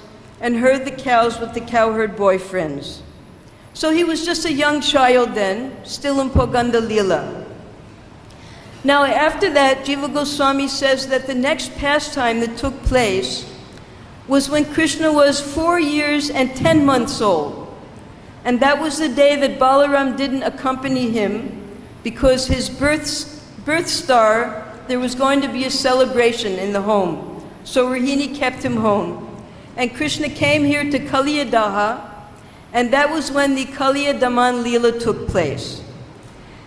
and herd the cows with the cowherd boyfriends. So he was just a young child then, still in Poganda Leela. Now after that, Jiva Goswami says that the next pastime that took place was when Krishna was 4 years and 10 months old. And that was the day that Balaram didn't accompany him because his birth star, there was going to be a celebration in the home. So Rohini kept him home. And Krishna came here to Kaliyadaha, and that was when the Kaliyadaman Leela took place.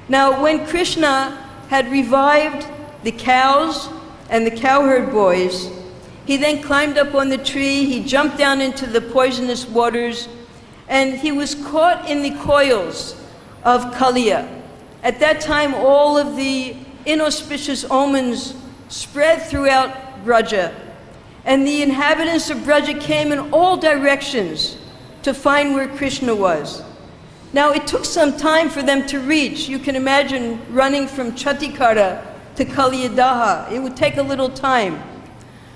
Now when Krishna had revived the cows and the cowherd boys, He then climbed up on the tree, he jumped down into the poisonous waters, and he was caught in the coils of Kaliya. At that time, all of the inauspicious omens spread throughout Braja, and the inhabitants of Braja came in all directions to find where Krishna was. Now, it took some time for them to reach. You can imagine running from Chatikara to Kaliyadaha. It would take a little time.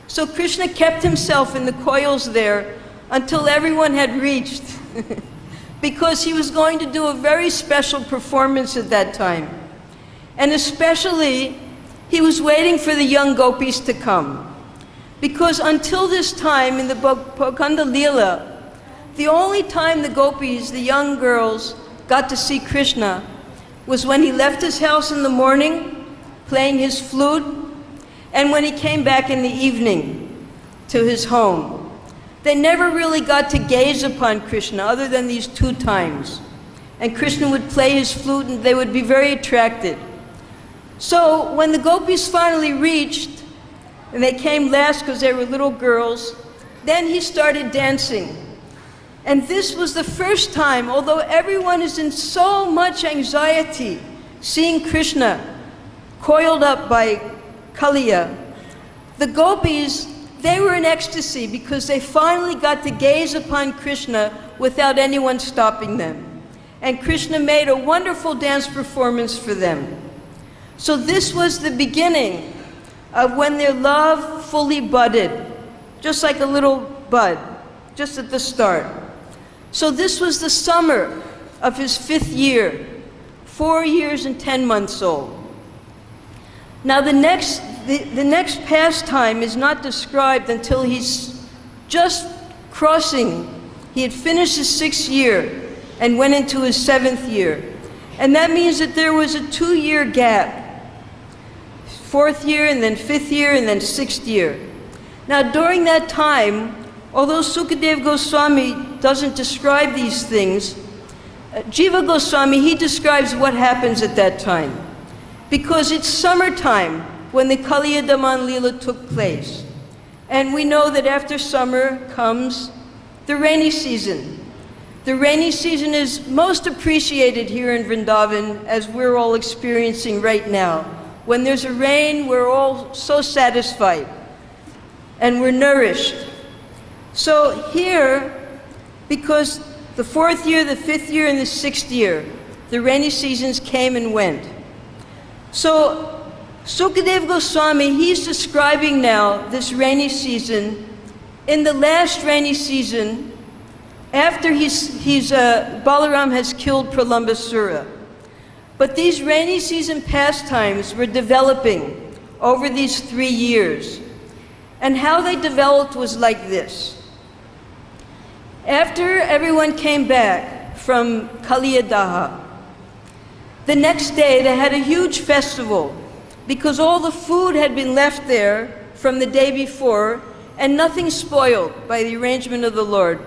So Krishna kept himself in the coils there until everyone had reached, because he was going to do a very special performance at that time. And especially, he was waiting for the young gopis to come. Because until this time, in the Bhagavad Leela, the only time the gopis, the young girls, got to see Krishna was when he left his house in the morning, playing his flute, and when he came back in the evening to his home. They never really got to gaze upon Krishna other than these 2 times. And Krishna would play his flute and they would be very attracted. So when the gopis finally reached, and they came last because they were little girls, then he started dancing. And this was the first time, although everyone is in so much anxiety seeing Krishna coiled up by Kaliya, the gopis, they were in ecstasy because they finally got to gaze upon Krishna without anyone stopping them. And Krishna made a wonderful dance performance for them. So this was the beginning of when their love fully budded, just like a little bud, just at the start. So this was the summer of his 5th year, 4 years and 10 months old. Now the next pastime is not described until he's just crossing. He had finished his 6th year and went into his 7th year. And that means that there was a 2-year gap. 4th year and then 5th year and then 6th year. Now during that time, although Sukadeva Goswami doesn't describe these things, Jiva Goswami, he describes what happens at that time. Because it's summertime when the Kaliya Daman Leela took place. And we know that after summer comes the rainy season. The rainy season is most appreciated here in Vrindavan, as we're all experiencing right now. When there's a rain, we're all so satisfied and we're nourished. So here, because the 4th year, the 5th year, and the 6th year, the rainy seasons came and went. So Sukadeva Goswami, he's describing now this rainy season. In the last rainy season, after Balaram has killed Pralambasura. But these rainy season pastimes were developing over these 3 years. And how they developed was like this. After everyone came back from Kaliyadaha, the next day they had a huge festival because all the food had been left there from the day before and nothing spoiled by the arrangement of the Lord.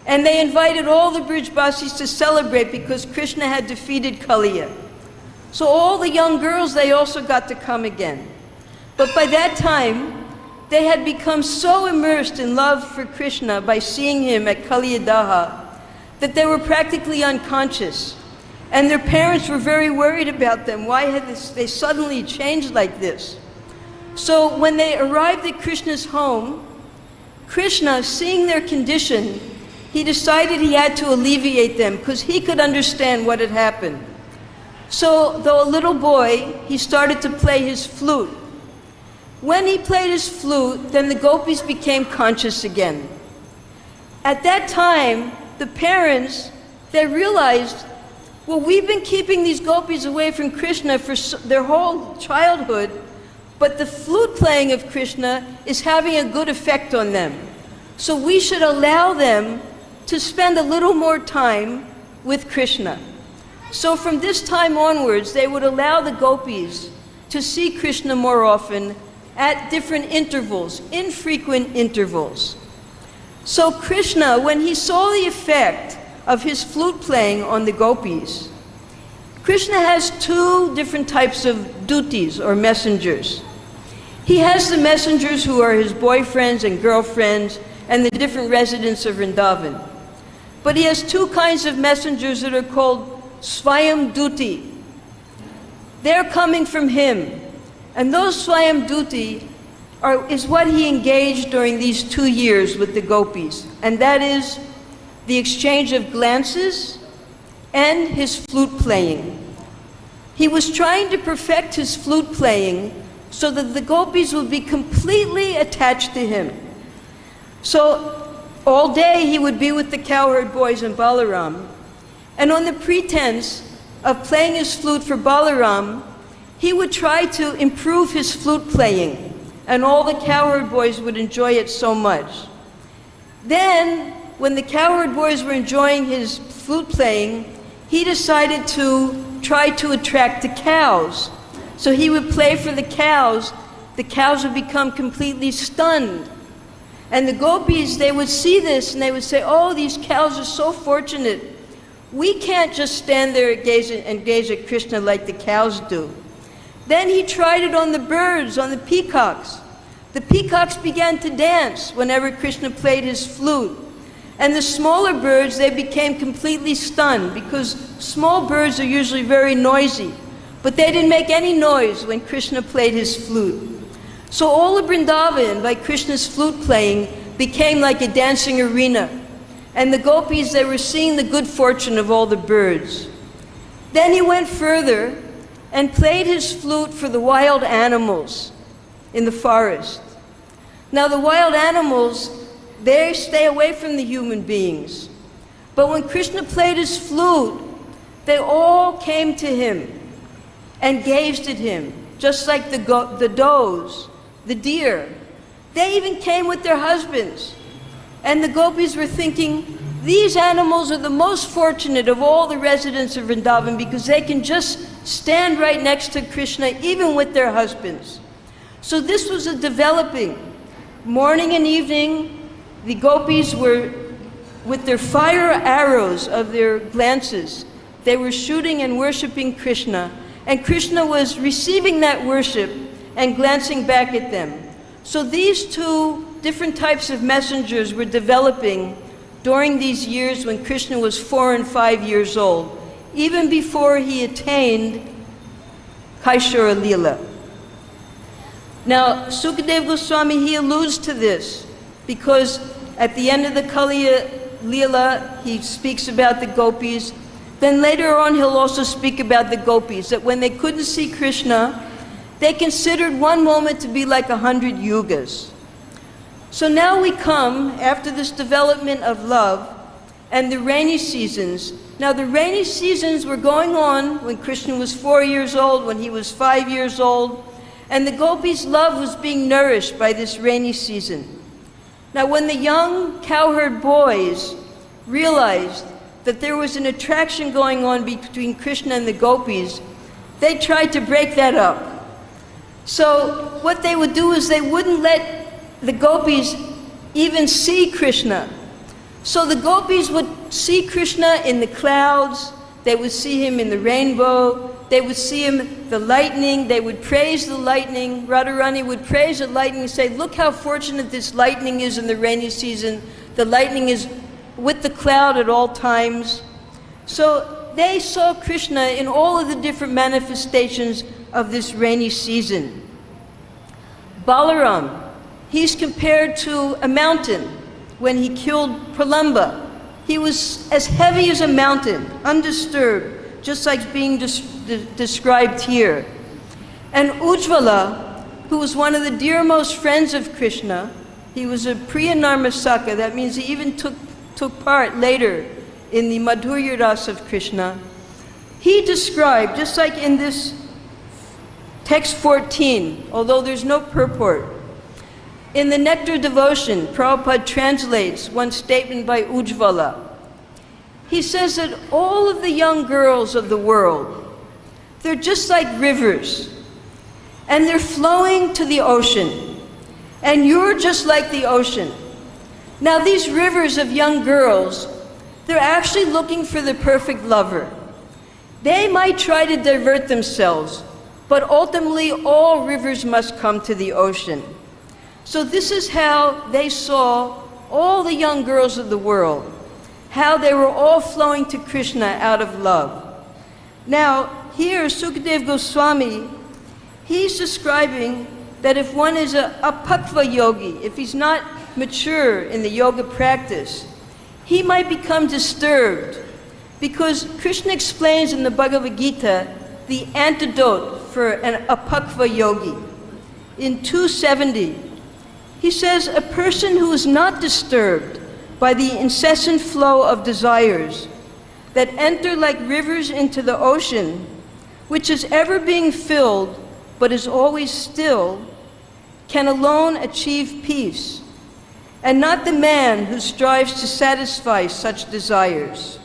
And they invited all the Brijbasis to celebrate because Krishna had defeated Kaliya. So all the young girls, they also got to come again. But by that time, they had become so immersed in love for Krishna by seeing him at Kaliyadaha that they were practically unconscious. And their parents were very worried about them. Why had they suddenly changed like this? So when they arrived at Krishna's home, Krishna, seeing their condition, he decided he had to alleviate them because he could understand what had happened. So, though a little boy, he started to play his flute. When he played his flute, then the gopis became conscious again. At that time, the parents, they realized, well, we've been keeping these gopis away from Krishna for their whole childhood, but the flute playing of Krishna is having a good effect on them. So we should allow them to spend a little more time with Krishna. So from this time onwards, they would allow the gopis to see Krishna more often at different intervals, infrequent intervals. So Krishna, when he saw the effect of his flute playing on the gopis, Krishna has 2 different types of dutis or messengers. He has the messengers who are his boyfriends and girlfriends and the different residents of Vrindavan. But he has two kinds of messengers that are called Swayam Duti. They're coming from him. And those Swayam Duti is what he engaged during these 2 years with the gopis. And that is the exchange of glances and his flute playing. He was trying to perfect his flute playing so that the gopis would be completely attached to him. So all day he would be with the cowherd boys and Balaram, and on the pretense of playing his flute for Balaram, he would try to improve his flute playing, and all the cowherd boys would enjoy it so much. Then, when the cowherd boys were enjoying his flute playing, he decided to try to attract the cows. So he would play for the cows would become completely stunned. And the gopis, they would see this and they would say, oh, these cows are so fortunate. We can't just stand there and gaze at Krishna like the cows do. Then he tried it on the birds, on the peacocks. The peacocks began to dance whenever Krishna played his flute. And the smaller birds, they became completely stunned because small birds are usually very noisy. But they didn't make any noise when Krishna played his flute. So all of Vrindavan, by Krishna's flute playing, became like a dancing arena. And the gopis, they were seeing the good fortune of all the birds. Then he went further and played his flute for the wild animals in the forest. Now the wild animals, they stay away from the human beings. But when Krishna played his flute, they all came to him and gazed at him, just like the does, the deer. They even came with their husbands. And the gopis were thinking, these animals are the most fortunate of all the residents of Vrindavan because they can just stand right next to Krishna even with their husbands. So this was a developing. Morning and evening, the gopis were, with their fire arrows of their glances, they were shooting and worshiping Krishna. And Krishna was receiving that worship and glancing back at them. So these two different types of messengers were developing during these years when Krishna was 4 and 5 years old, even before he attained Kaishara Leela. Now, Sukadeva Goswami, he alludes to this because at the end of the Kaliya Leela, he speaks about the gopis. Then later on, he'll also speak about the gopis, that when they couldn't see Krishna, they considered one moment to be like 100 yugas. So now we come, after this development of love, and the rainy seasons. Now the rainy seasons were going on when Krishna was 4 years old, when he was 5 years old, and the gopis' love was being nourished by this rainy season. Now when the young cowherd boys realized that there was an attraction going on between Krishna and the gopis, they tried to break that up. So what they would do is they wouldn't let the gopis even see Krishna. So the gopis would see Krishna in the clouds, they would see him in the rainbow, they would see him, the lightning, they would praise the lightning. Radharani would praise the lightning and say, look how fortunate this lightning is in the rainy season. The lightning is with the cloud at all times. So they saw Krishna in all of the different manifestations of this rainy season. Balaram, he's compared to a mountain when he killed Pralamba. He was as heavy as a mountain, undisturbed, just like being described here. And Ujjvala, who was one of the dearmost friends of Krishna, he was a Priya Narmasaka, that means he even took part later in the Madhurya Rasa of Krishna. He described, just like in this text 14, although there's no purport, in the Nectar Devotion, Prabhupada translates one statement by Ujjvala. He says that all of the young girls of the world, they're just like rivers, and they're flowing to the ocean, and you're just like the ocean. Now these rivers of young girls, they're actually looking for the perfect lover. They might try to divert themselves, but ultimately all rivers must come to the ocean. So this is how they saw all the young girls of the world, how they were all flowing to Krishna out of love. Now, here, Sukadeva Goswami, he's describing that if one is a apakva yogi, if he's not mature in the yoga practice, he might become disturbed, because Krishna explains in the Bhagavad-Gita the antidote for an apakva yogi. In 270, he says, a person who is not disturbed by the incessant flow of desires that enter like rivers into the ocean, which is ever being filled but is always still, can alone achieve peace, and not the man who strives to satisfy such desires.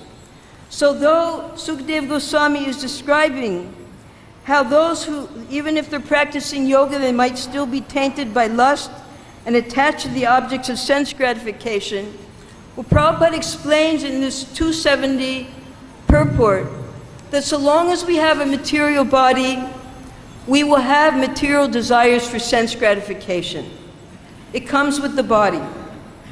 So though Sukadeva Goswami is describing how those who, even if they're practicing yoga, they might still be tainted by lust and attached to the objects of sense gratification, well, Prabhupada explains in this 270 purport that so long as we have a material body, we will have material desires for sense gratification. It comes with the body.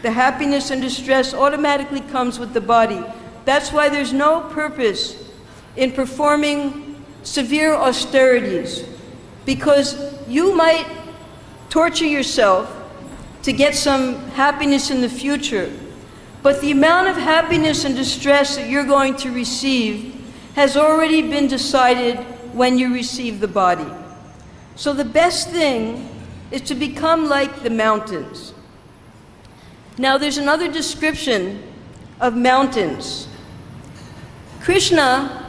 The happiness and distress automatically comes with the body. That's why there's no purpose in performing severe austerities, because you might torture yourself to get some happiness in the future, but the amount of happiness and distress that you're going to receive has already been decided when you receive the body. So the best thing is to become like the mountains. Now there's another description of mountains. Krishna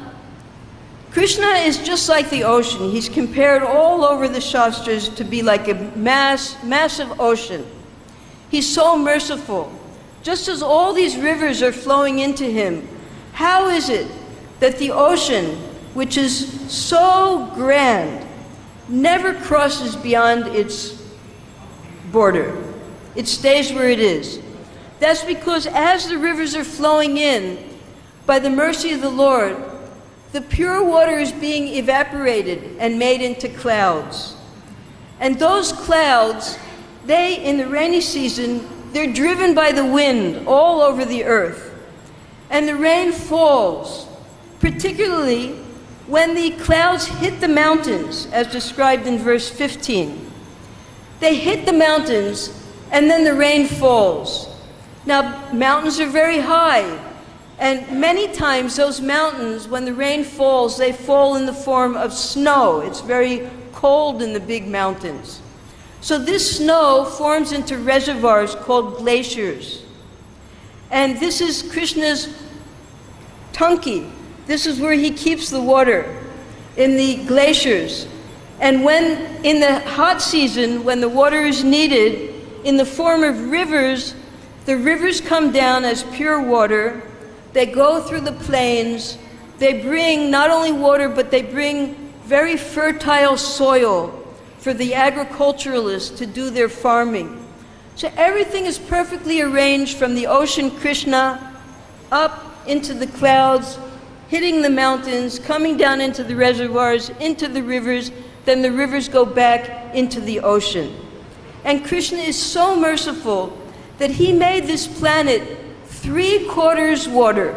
is just like the ocean. He's compared all over the Shastras to be like a massive ocean. He's so merciful. Just as all these rivers are flowing into him, how is it that the ocean, which is so grand, never crosses beyond its border? It stays where it is. That's because as the rivers are flowing in, by the mercy of the Lord, the pure water is being evaporated and made into clouds. And those clouds, they, in the rainy season, they're driven by the wind all over the earth. And the rain falls, particularly when the clouds hit the mountains, as described in verse 15. They hit the mountains, and then the rain falls. Now, mountains are very high, and many times those mountains, when the rain falls, they fall in the form of snow. It's very cold in the big mountains. So this snow forms into reservoirs called glaciers. And this is Krishna's tanki. This is where he keeps the water, in the glaciers. And when, in the hot season, when the water is needed, in the form of rivers, the rivers come down as pure water. They go through the plains. They bring not only water, but they bring very fertile soil for the agriculturalists to do their farming. So everything is perfectly arranged from the ocean Krishna up into the clouds, hitting the mountains, coming down into the reservoirs, into the rivers, then the rivers go back into the ocean. And Krishna is so merciful that he made this planet 3/4 water.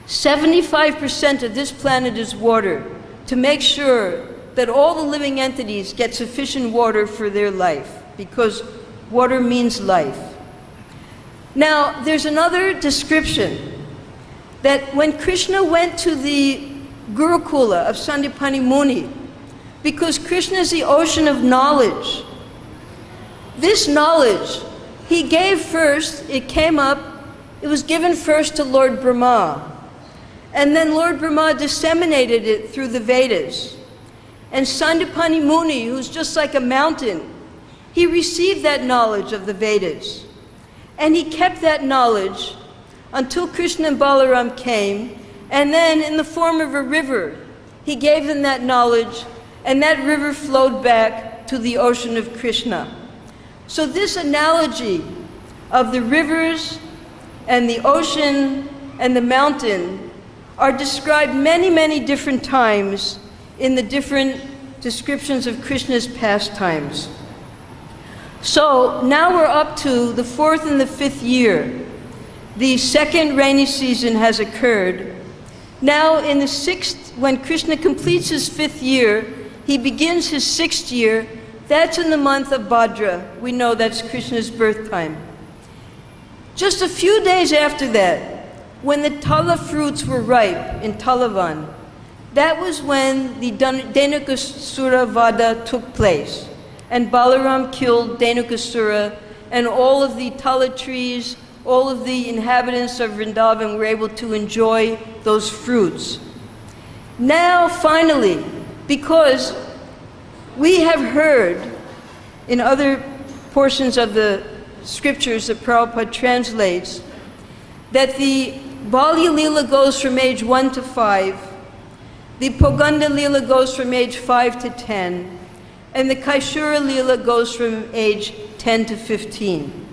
75% of this planet is water, to make sure that all the living entities get sufficient water for their life, because water means life. Now, there's another description that when Krishna went to the Gurukula of Sandipani Muni, because Krishna is the ocean of knowledge, this knowledge he gave first, it was given first to Lord Brahma. And then Lord Brahma disseminated it through the Vedas. And Sandipani Muni, who's just like a mountain, he received that knowledge of the Vedas. And he kept that knowledge until Krishna and Balaram came, and then in the form of a river, he gave them that knowledge, and that river flowed back to the ocean of Krishna. So this analogy of the rivers and the ocean and the mountain are described many, many different times in the different descriptions of Krishna's pastimes. So now we're up to the 4th and the 5th year. The second rainy season has occurred. Now in the 6th, when Krishna completes his 5th year, he begins his 6th year. That's in the month of Bhadra. We know that's Krishna's birth time. Just a few days after that, when the tala fruits were ripe in Talavan, that was when the Dhenukasura Vada took place. And Balaram killed Dhenukasura, and all of the tala trees, all of the inhabitants of Vrindavan were able to enjoy those fruits. Now, finally, because we have heard in other portions of the scriptures that Prabhupada translates that the Balya Lila goes from age 1 to 5, the Poganda Lila goes from age 5 to 10, and the Kaishura Lila goes from age 10 to 15.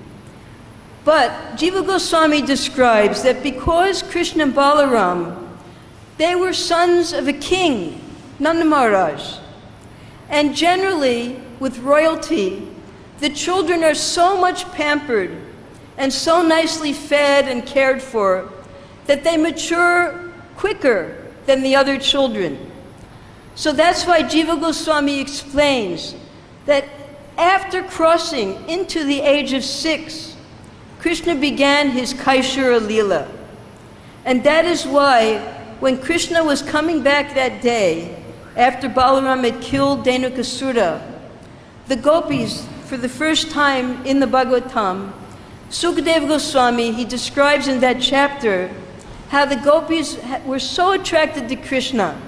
But Jiva Goswami describes that because Krishna and Balaram, they were sons of a king, Nanda Maharaj. And generally, with royalty, the children are so much pampered and so nicely fed and cared for that they mature quicker than the other children. So that's why Jiva Goswami explains that after crossing into the age of 6, Krishna began his Kaishura Lila. And that is why when Krishna was coming back that day, after Balaram had killed Dhenukasura, the gopis, for the first time in the Bhagavatam, Sukadeva Goswami, he describes in that chapter how the gopis were so attracted to Krishna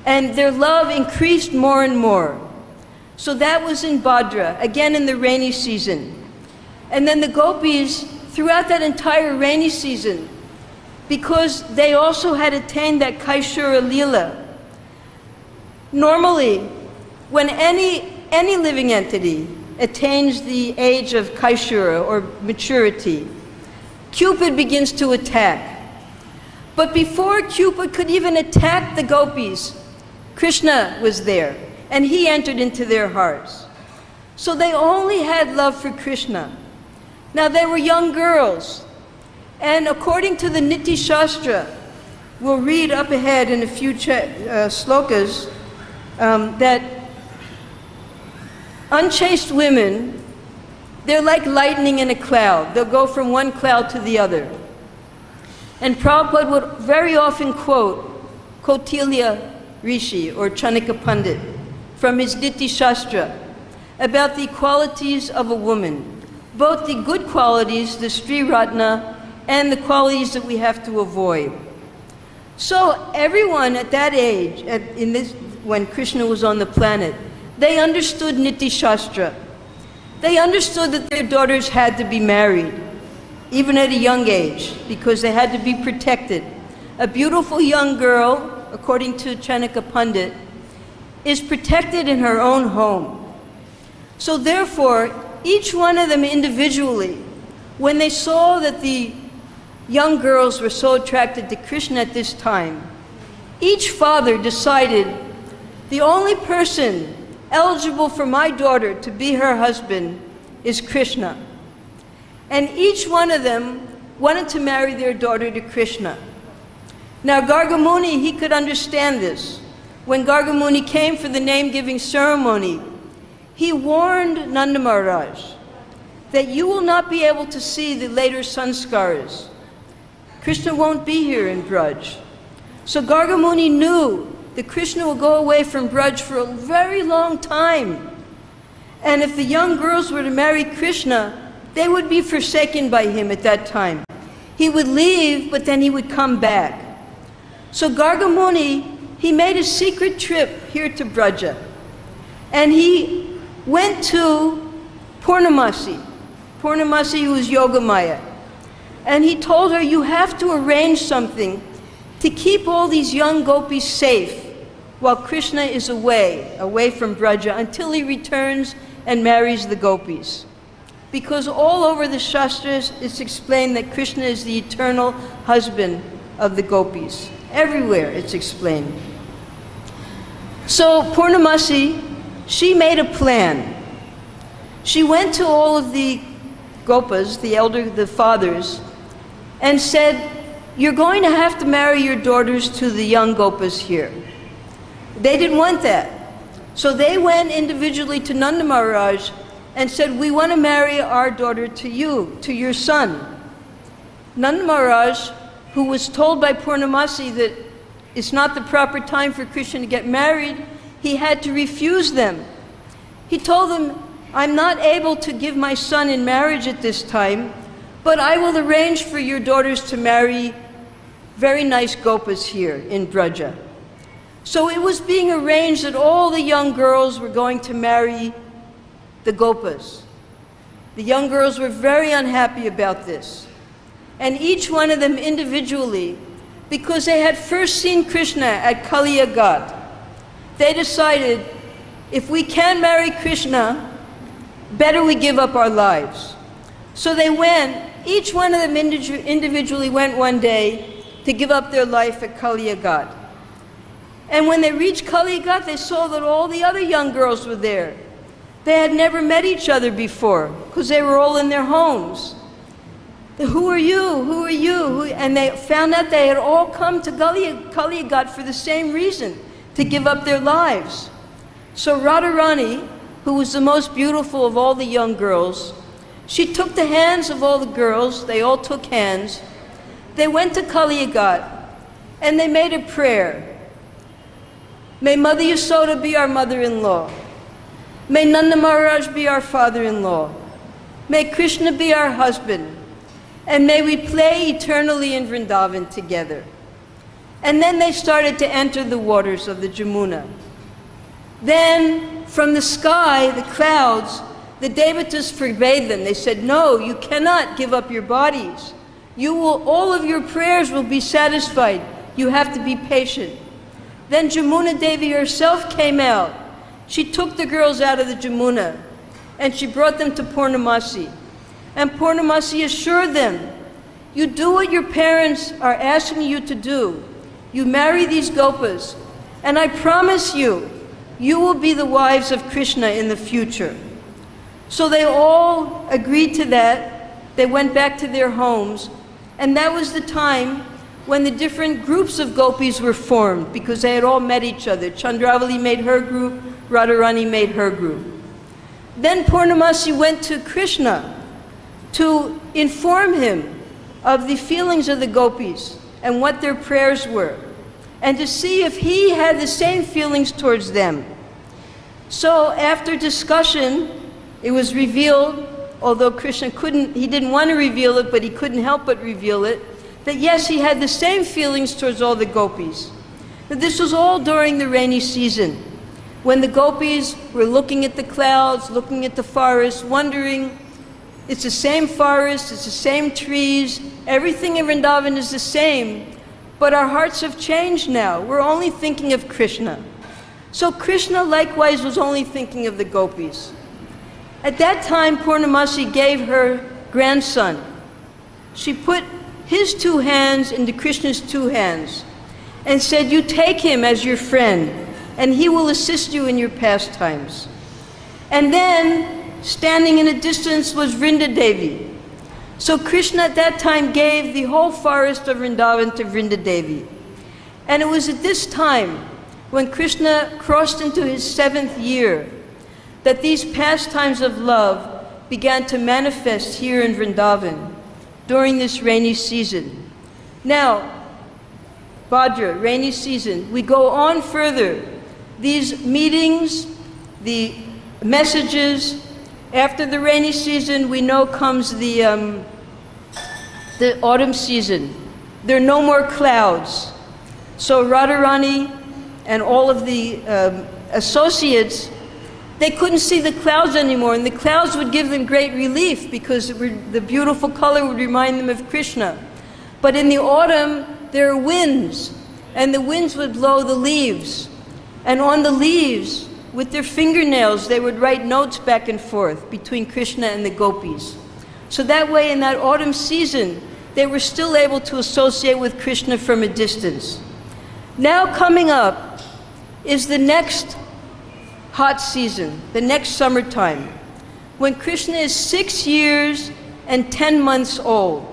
and their love increased more and more. So that was in Bhadra, again in the rainy season. And then the gopis, throughout that entire rainy season, because they also had attained that Kaishura Lila, normally, when any living entity attains the age of Kaishura or maturity, Cupid begins to attack. But before Cupid could even attack the gopis, Krishna was there, and he entered into their hearts. So they only had love for Krishna. Now they were young girls, and according to the Niti Shastra, we'll read up ahead in a few slokas, that unchaste women, they're like lightning in a cloud. They'll go from one cloud to the other. And Prabhupada would very often quote Kautilya Rishi or Chanaka Pandit from his Niti Shastra about the qualities of a woman, both the good qualities, the Sri Ratna, and the qualities that we have to avoid. So everyone at that age, when Krishna was on the planet, they understood Niti Shastra. They understood that their daughters had to be married, even at a young age, because they had to be protected. A beautiful young girl, according to Chanaka Pandit, is protected in her own home. So therefore, each one of them individually, when they saw that the young girls were so attracted to Krishna at this time, each father decided, the only person eligible for my daughter to be her husband is Krishna. And each one of them wanted to marry their daughter to Krishna. Now Gargamuni, he could understand this. When Gargamuni came for the name-giving ceremony, he warned Nanda Maharaj that you will not be able to see the later sanskaras. Krishna won't be here in Braj. So Gargamuni knew that Krishna will go away from Braj for a very long time. And if the young girls were to marry Krishna, they would be forsaken by him at that time. He would leave, but then he would come back. So Gargamuni, he made a secret trip here to Braja. And he went to Purnamasi. Purnamasi was Yogamaya. And he told her, you have to arrange something to keep all these young gopis safe while Krishna is away from Braja, until he returns and marries the gopis. Because all over the Shastras, it's explained that Krishna is the eternal husband of the gopis. Everywhere it's explained. So Purnamasi, she made a plan. She went to all of the gopas, the fathers, and said, you're going to have to marry your daughters to the young gopas here. They didn't want that. So they went individually to Nanda Maharaj and said, we want to marry our daughter to you, to your son. Nanda Maharaj, who was told by Purnamasi that it's not the proper time for Krishna to get married, he had to refuse them. He told them, I'm not able to give my son in marriage at this time, but I will arrange for your daughters to marry very nice gopas here in Braja. So it was being arranged that all the young girls were going to marry the gopas. The young girls were very unhappy about this. And each one of them individually, because they had first seen Krishna at Kali Yuga, they decided, if we can marry Krishna, better we give up our lives. So they went, each one of them individually went one day to give up their life at Kali Yuga. And when they reached Kali Yuga, they saw that all the other young girls were there. They had never met each other before, because they were all in their homes. Who are you? Who are you? And they found out they had all come to Kali Yuga for the same reason, to give up their lives. So Radharani, who was the most beautiful of all the young girls, she took the hands of all the girls, they all took hands, they went to Kali Yuga, and they made a prayer. May Mother Yasoda be our mother-in-law. May Nanda Maharaj be our father-in-law. May Krishna be our husband. And may we play eternally in Vrindavan together. And then they started to enter the waters of the Jamuna. Then, from the sky, the clouds, the Devatas forbade them. They said, no, you cannot give up your bodies. All of your prayers will be satisfied. You have to be patient. Then Jamuna Devi herself came out. She took the girls out of the Jamuna and she brought them to Purnamasi. And Purnamasi assured them, you do what your parents are asking you to do. You marry these gopas, and I promise you, you will be the wives of Krishna in the future. So they all agreed to that. They went back to their homes, and that was the time when the different groups of gopis were formed, because they had all met each other. Chandravali made her group, Radharani made her group. Then Purnamasi went to Krishna to inform him of the feelings of the gopis and what their prayers were, and to see if he had the same feelings towards them. So after discussion, it was revealed, although Krishna he didn't want to reveal it, but he couldn't help but reveal it, that yes, he had the same feelings towards all the gopis. But this was all during the rainy season, when the gopis were looking at the clouds, looking at the forest, wondering, it's the same forest, it's the same trees, everything in Vrindavan is the same, but our hearts have changed now. We're only thinking of Krishna. So Krishna likewise was only thinking of the gopis. At that time, Purnamasi gave her grandson. She put his two hands into Krishna's two hands and said, you take him as your friend, and he will assist you in your pastimes. And then, standing in a distance was Vrinda Devi. So Krishna at that time gave the whole forest of Vrindavan to Vrinda Devi. And it was at this time, when Krishna crossed into his 7th year, that these pastimes of love began to manifest here in Vrindavan during this rainy season. Now, Bhadra, rainy season, we go on further. These meetings, the messages, after the rainy season, we know comes the autumn season. There are no more clouds. So Radharani and all of the associates, they couldn't see the clouds anymore, and the clouds would give them great relief because the beautiful color would remind them of Krishna. But in the autumn, there are winds, and the winds would blow the leaves. And on the leaves, with their fingernails, they would write notes back and forth between Krishna and the gopis. So that way, in that autumn season, they were still able to associate with Krishna from a distance. Now coming up, is the next hot season, the next summertime, when Krishna is 6 years and 10 months old.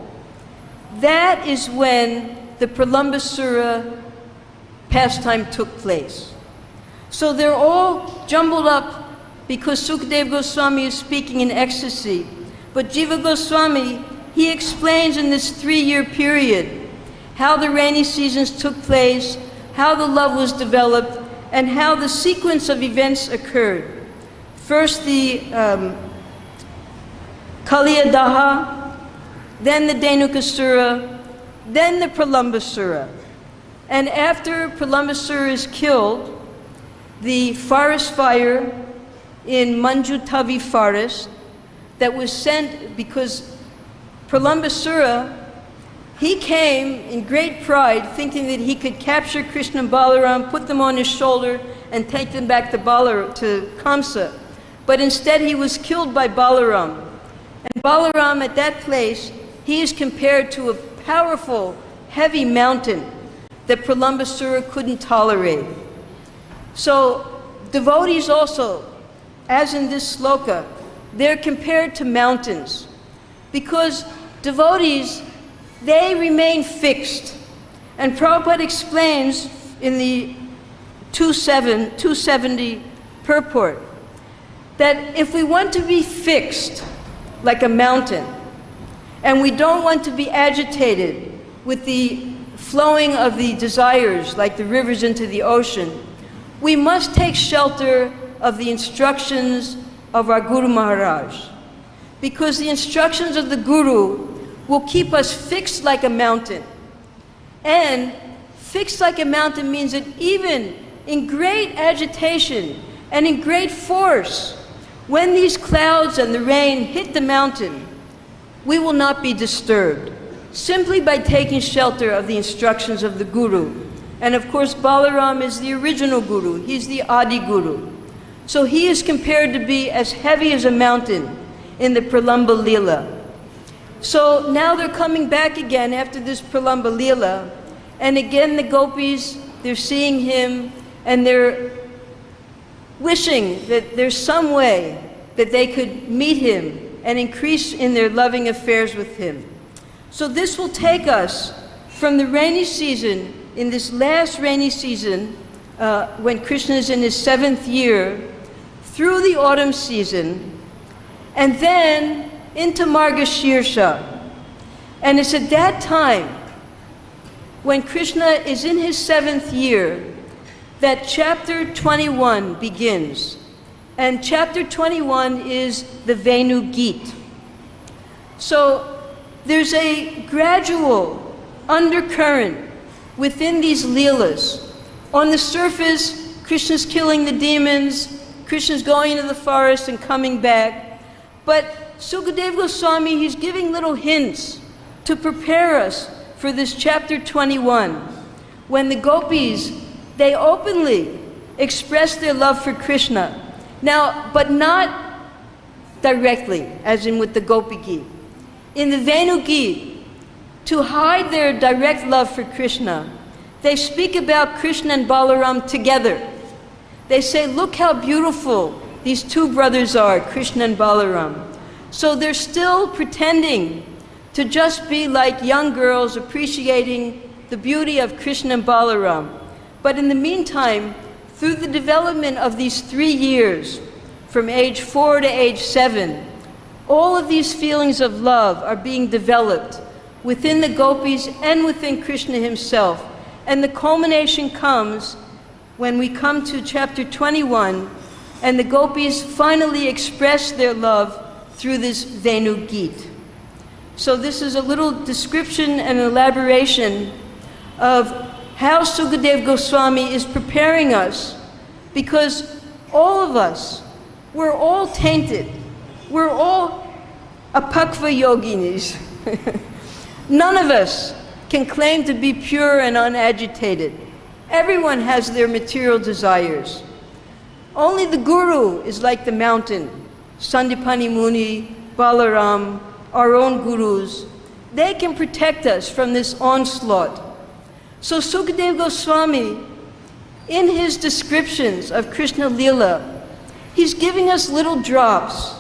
That is when the Pralambasura pastime took place. So they're all jumbled up because Sukadeva Goswami is speaking in ecstasy. But Jiva Goswami, he explains in this 3-year period how the rainy seasons took place, how the love was developed, and how the sequence of events occurred. First the Kaliyadaha, then the Dhenukasura, then the Pralambasura. And after Pralambasura is killed, the forest fire in Manjutavi forest that was sent because Pralambasura, he came in great pride thinking that he could capture Krishna and Balaram, put them on his shoulder, and take them back to Kamsa. But instead he was killed by Balaram. And Balaram at that place, he is compared to a powerful, heavy mountain that Pralambasura couldn't tolerate. So devotees also, as in this sloka, they're compared to mountains because devotees, they remain fixed. And Prabhupada explains in the 270 purport that if we want to be fixed like a mountain and we don't want to be agitated with the flowing of the desires like the rivers into the ocean, we must take shelter of the instructions of our Guru Maharaj, because the instructions of the Guru will keep us fixed like a mountain. And fixed like a mountain means that even in great agitation and in great force, when these clouds and the rain hit the mountain, we will not be disturbed, simply by taking shelter of the instructions of the Guru. And of course, Balaram is the original Guru. He's the Adi Guru. So he is compared to be as heavy as a mountain in the Pralamba Leela. So now they're coming back again after this Pralamba Leela, and again the gopis, they're seeing him, and they're wishing that there's some way that they could meet him and increase in their loving affairs with him. So this will take us from the rainy season, in this last rainy season, when Krishna is in his 7th year, through the autumn season, and then into Margashirsha. And it's at that time, when Krishna is in his 7th year, that chapter 21 begins. And chapter 21 is the Venu Gita. So there's a gradual undercurrent within these Leelas. On the surface, Krishna's killing the demons, Krishna's going into the forest and coming back. But Sukadeva Goswami, he's giving little hints to prepare us for this chapter 21, when the gopis, they openly express their love for Krishna. Now, but not directly, as in with the Gopi Gita. In the Venu Gita, to hide their direct love for Krishna, they speak about Krishna and Balaram together. They say, look how beautiful these two brothers are, Krishna and Balaram. So they're still pretending to just be like young girls appreciating the beauty of Krishna and Balaram. But in the meantime, through the development of these 3 years, from age 4 to age 7, all of these feelings of love are being developed within the gopis and within Krishna himself. And the culmination comes when we come to chapter 21, and the gopis finally express their love through this Venu Gita. So this is a little description and elaboration of how Sukadeva Goswami is preparing us, because all of us, we're all tainted. We're all apakva yoginis. None of us can claim to be pure and unagitated. Everyone has their material desires. Only the Guru is like the mountain. Sandipani Muni, Balaram, our own gurus, they can protect us from this onslaught. So Sukadeva Goswami, in his descriptions of Krishna Lila, he's giving us little drops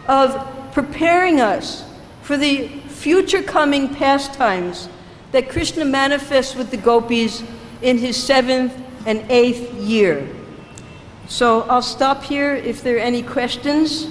of preparing us for the future coming pastimes that Krishna manifests with the gopis in his 7th and 8th year. So I'll stop here if there are any questions.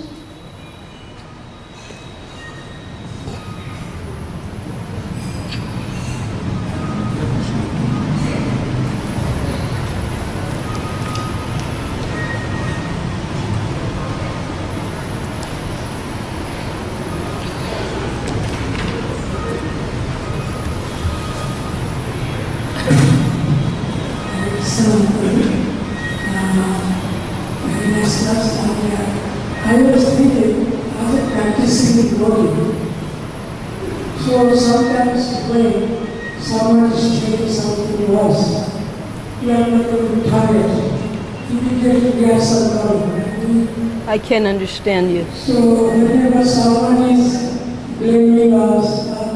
I was thinking, after practicing yoga, so sometimes when someone is saying something else, you are not going to tired. Immediately get some coming. I can't understand you. So whenever someone is blaming us,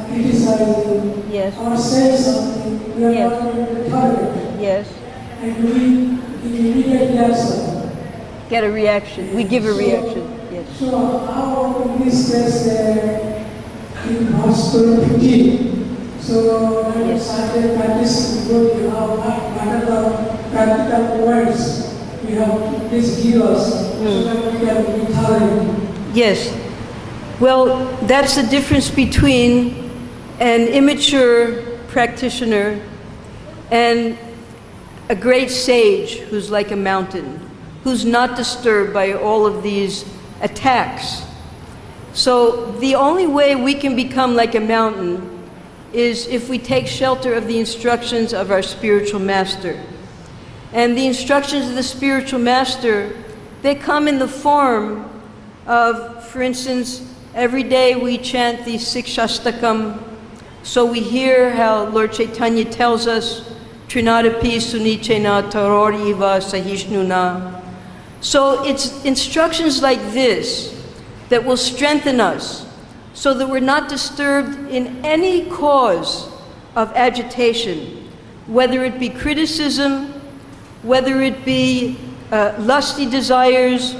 criticizing, Yes. or saying something, we are Yes. not going to tolerate. Yes. And we immediately get something. Get a reaction. We give a reaction. Yes. So how in this case in hospital 15? So when we started practicing yoga, what are the practical words you have to please give us so that we can be tolerant? Yes. Well, that's the difference between an immature practitioner and a great sage who's like a mountain, who's not disturbed by all of these attacks. So the only way we can become like a mountain is if we take shelter of the instructions of our spiritual master. And the instructions of the spiritual master, they come in the form of, for instance, every day we chant the 6 Shastakam. So we hear how Lord Chaitanya tells us, Trinadapi Sunichena Taroriva Sahishnuna. So it's instructions like this that will strengthen us so that we're not disturbed in any cause of agitation, whether it be criticism, whether it be lusty desires,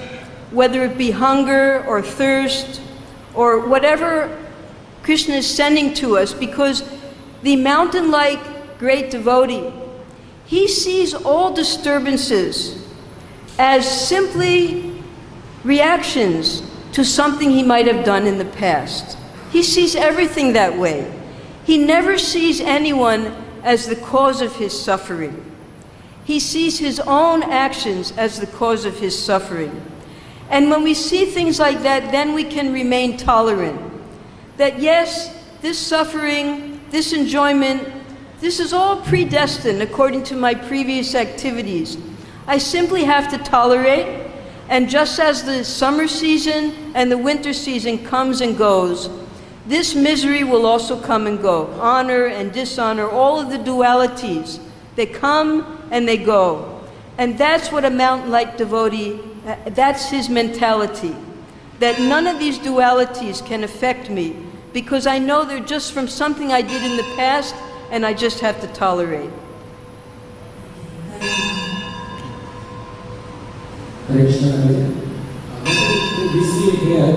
whether it be hunger or thirst, or whatever Krishna is sending to us, because the mountain-like great devotee, he sees all disturbances as simply reactions to something he might have done in the past. He sees everything that way. He never sees anyone as the cause of his suffering. He sees his own actions as the cause of his suffering. And when we see things like that, then we can remain tolerant. That yes, this suffering, this enjoyment, this is all predestined according to my previous activities. I simply have to tolerate, and just as the summer season and the winter season comes and goes, this misery will also come and go. Honor and dishonor, all of the dualities, they come and they go. And that's what a mountain-like devotee, that's his mentality. That none of these dualities can affect me, because I know they're just from something I did in the past, and I just have to tolerate. Krishna, we see here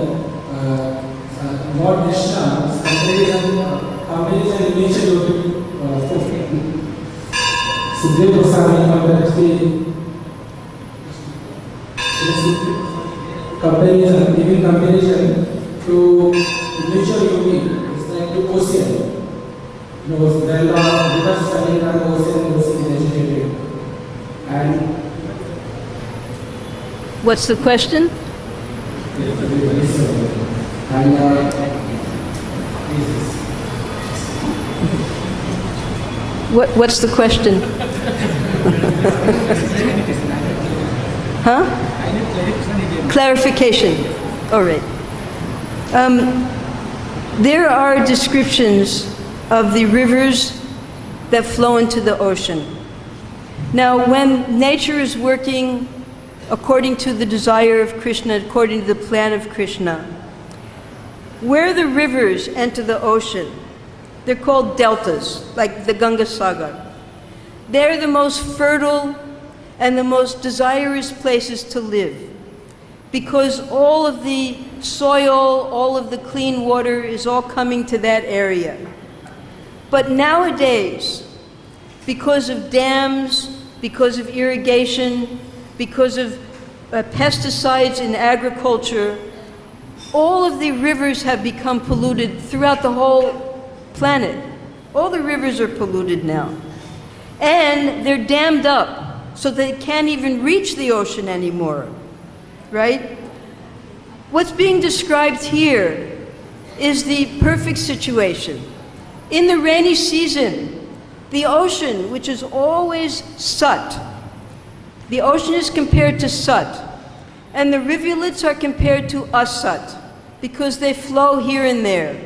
Lord Krishna comparison nature of 14. Sukdev Goswami giving comparison to nature yogi. It's like the ocean. You know, there are rivers running around the ocean, is agitated. And What's the question? What's the question? Huh? Clarification. All right. There are descriptions of the rivers that flow into the ocean. Now, when nature is working according to the desire of Krishna, according to the plan of Krishna, where the rivers enter the ocean, they're called deltas, like the Ganga Sagar. They're the most fertile and the most desirous places to live, because all of the soil, all of the clean water is all coming to that area. But nowadays, because of dams, because of irrigation, because of pesticides in agriculture, all of the rivers have become polluted throughout the whole planet. All the rivers are polluted now. And they're dammed up so they can't even reach the ocean anymore, right? What's being described here is the perfect situation. In the rainy season, the ocean, which is always Sat, the ocean is compared to Sat, and the rivulets are compared to Asat, because they flow here and there.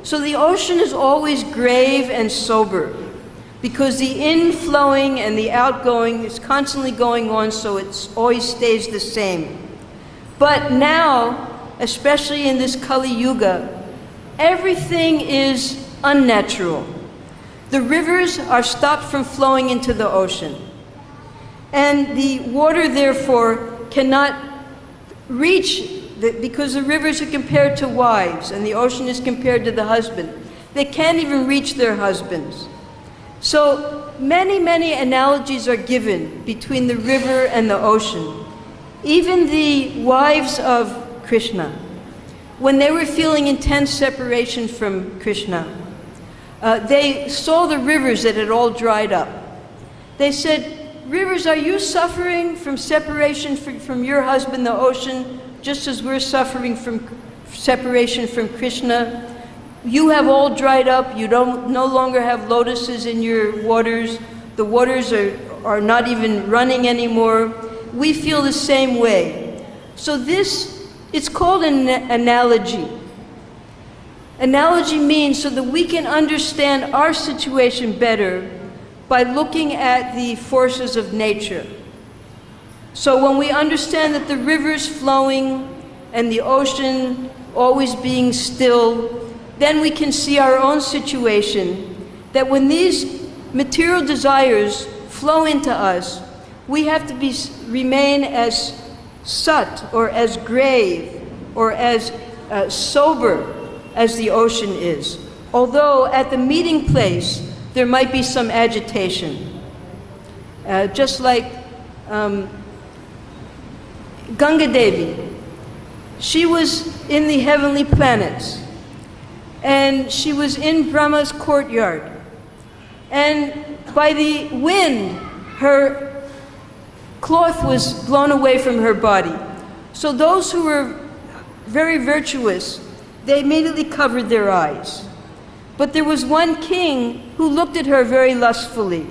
So the ocean is always grave and sober, because the inflowing and the outgoing is constantly going on, so it always stays the same. But now, especially in this Kali Yuga, everything is unnatural. The rivers are stopped from flowing into the ocean, and the water therefore cannot reach, because the rivers are compared to wives and the ocean is compared to the husband. They can't even reach their husbands. So many analogies are given between the river and the ocean. Even the wives of Krishna, when they were feeling intense separation from Krishna, they saw the rivers that had all dried up. They said, "Rivers, are you suffering from separation from your husband, the ocean, just as we're suffering from separation from Krishna? You have all dried up. You no longer have lotuses in your waters. The waters are not even running anymore. We feel the same way." So it's called an analogy. Analogy means so that we can understand our situation better by looking at the forces of nature. So when we understand that the river's flowing and the ocean always being still, then we can see our own situation, that when these material desires flow into us, we have to remain as Sat, or as grave, or as sober as the ocean is. Although at the meeting place, there might be some agitation. Just like Ganga Devi, she was in the heavenly planets, and she was in Brahma's courtyard. And by the wind, her cloth was blown away from her body. So those who were very virtuous, they immediately covered their eyes. But there was one king who looked at her very lustfully,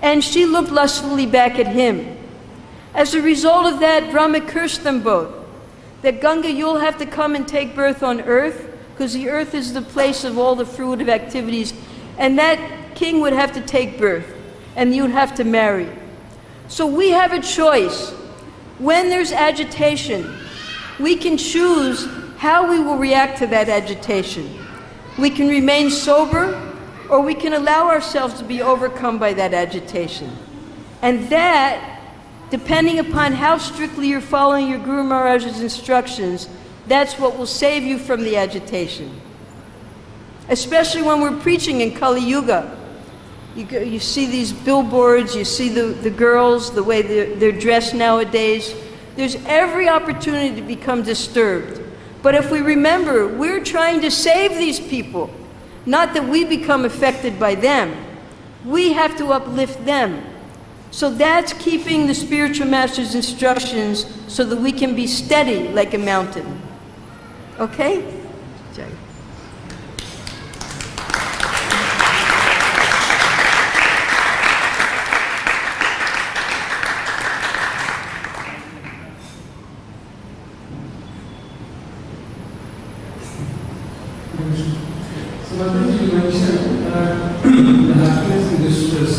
and she looked lustfully back at him. As a result of that, Brahma cursed them both, that Ganga, you'll have to come and take birth on earth, because the earth is the place of all the fruitive activities, and that king would have to take birth, and you'd have to marry. So we have a choice. When there's agitation, we can choose how we will react to that agitation. We can remain sober, or we can allow ourselves to be overcome by that agitation. And that, depending upon how strictly you're following your Guru Maharaj's instructions, that's what will save you from the agitation. Especially when we're preaching in Kali Yuga. You see these billboards, you see the girls, the way they're dressed nowadays. There's every opportunity to become disturbed. But if we remember, we're trying to save these people, not that we become affected by them. We have to uplift them. So that's keeping the spiritual master's instructions so that we can be steady like a mountain. Okay? Jai. So I think you mentioned the happiness and distress.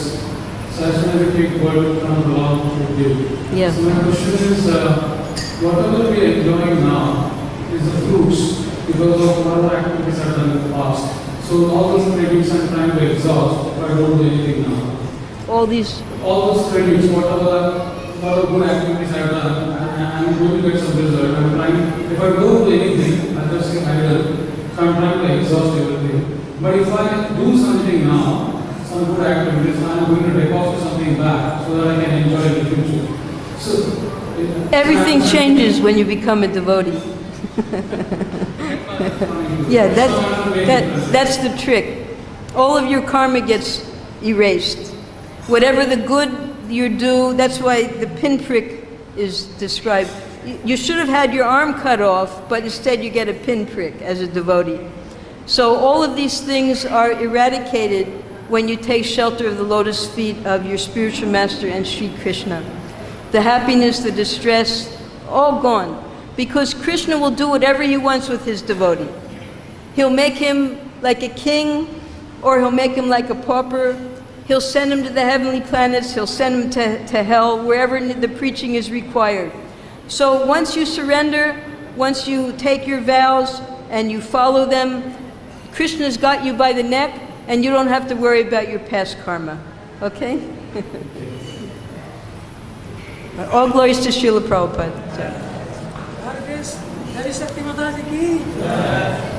So I just want to take word from along with you. Yeah. So my question is, whatever we are enjoying now is the fruits because of what activities are done in the past. So all those credits and time to exhaust if I don't do anything now. All those credits, whatever whatever good activities I have done, I'm going to get some result. I'm trying, if I don't do anything, I'm just saying idle, so I'm trying to exhaust everything. But if I do something now, some good activities, I'm going to deposit something back so that I can enjoy in the future. So, Everything changes when you become a devotee. Yeah, that's the trick. All of your karma gets erased. Whatever the good you do, that's why the pinprick is described. You should have had your arm cut off, but instead you get a pinprick as a devotee. So all of these things are eradicated when you take shelter of the lotus feet of your spiritual master and Sri Krishna. The happiness, the distress, all gone. Because Krishna will do whatever he wants with his devotee. He'll make him like a king, or he'll make him like a pauper. He'll send him to the heavenly planets, he'll send him to hell, wherever the preaching is required. So once you surrender, once you take your vows and you follow them, Krishna's got you by the neck, and you don't have to worry about your past karma. Okay? All glories to Srila Prabhupada. Hari Shakti Mataji ki.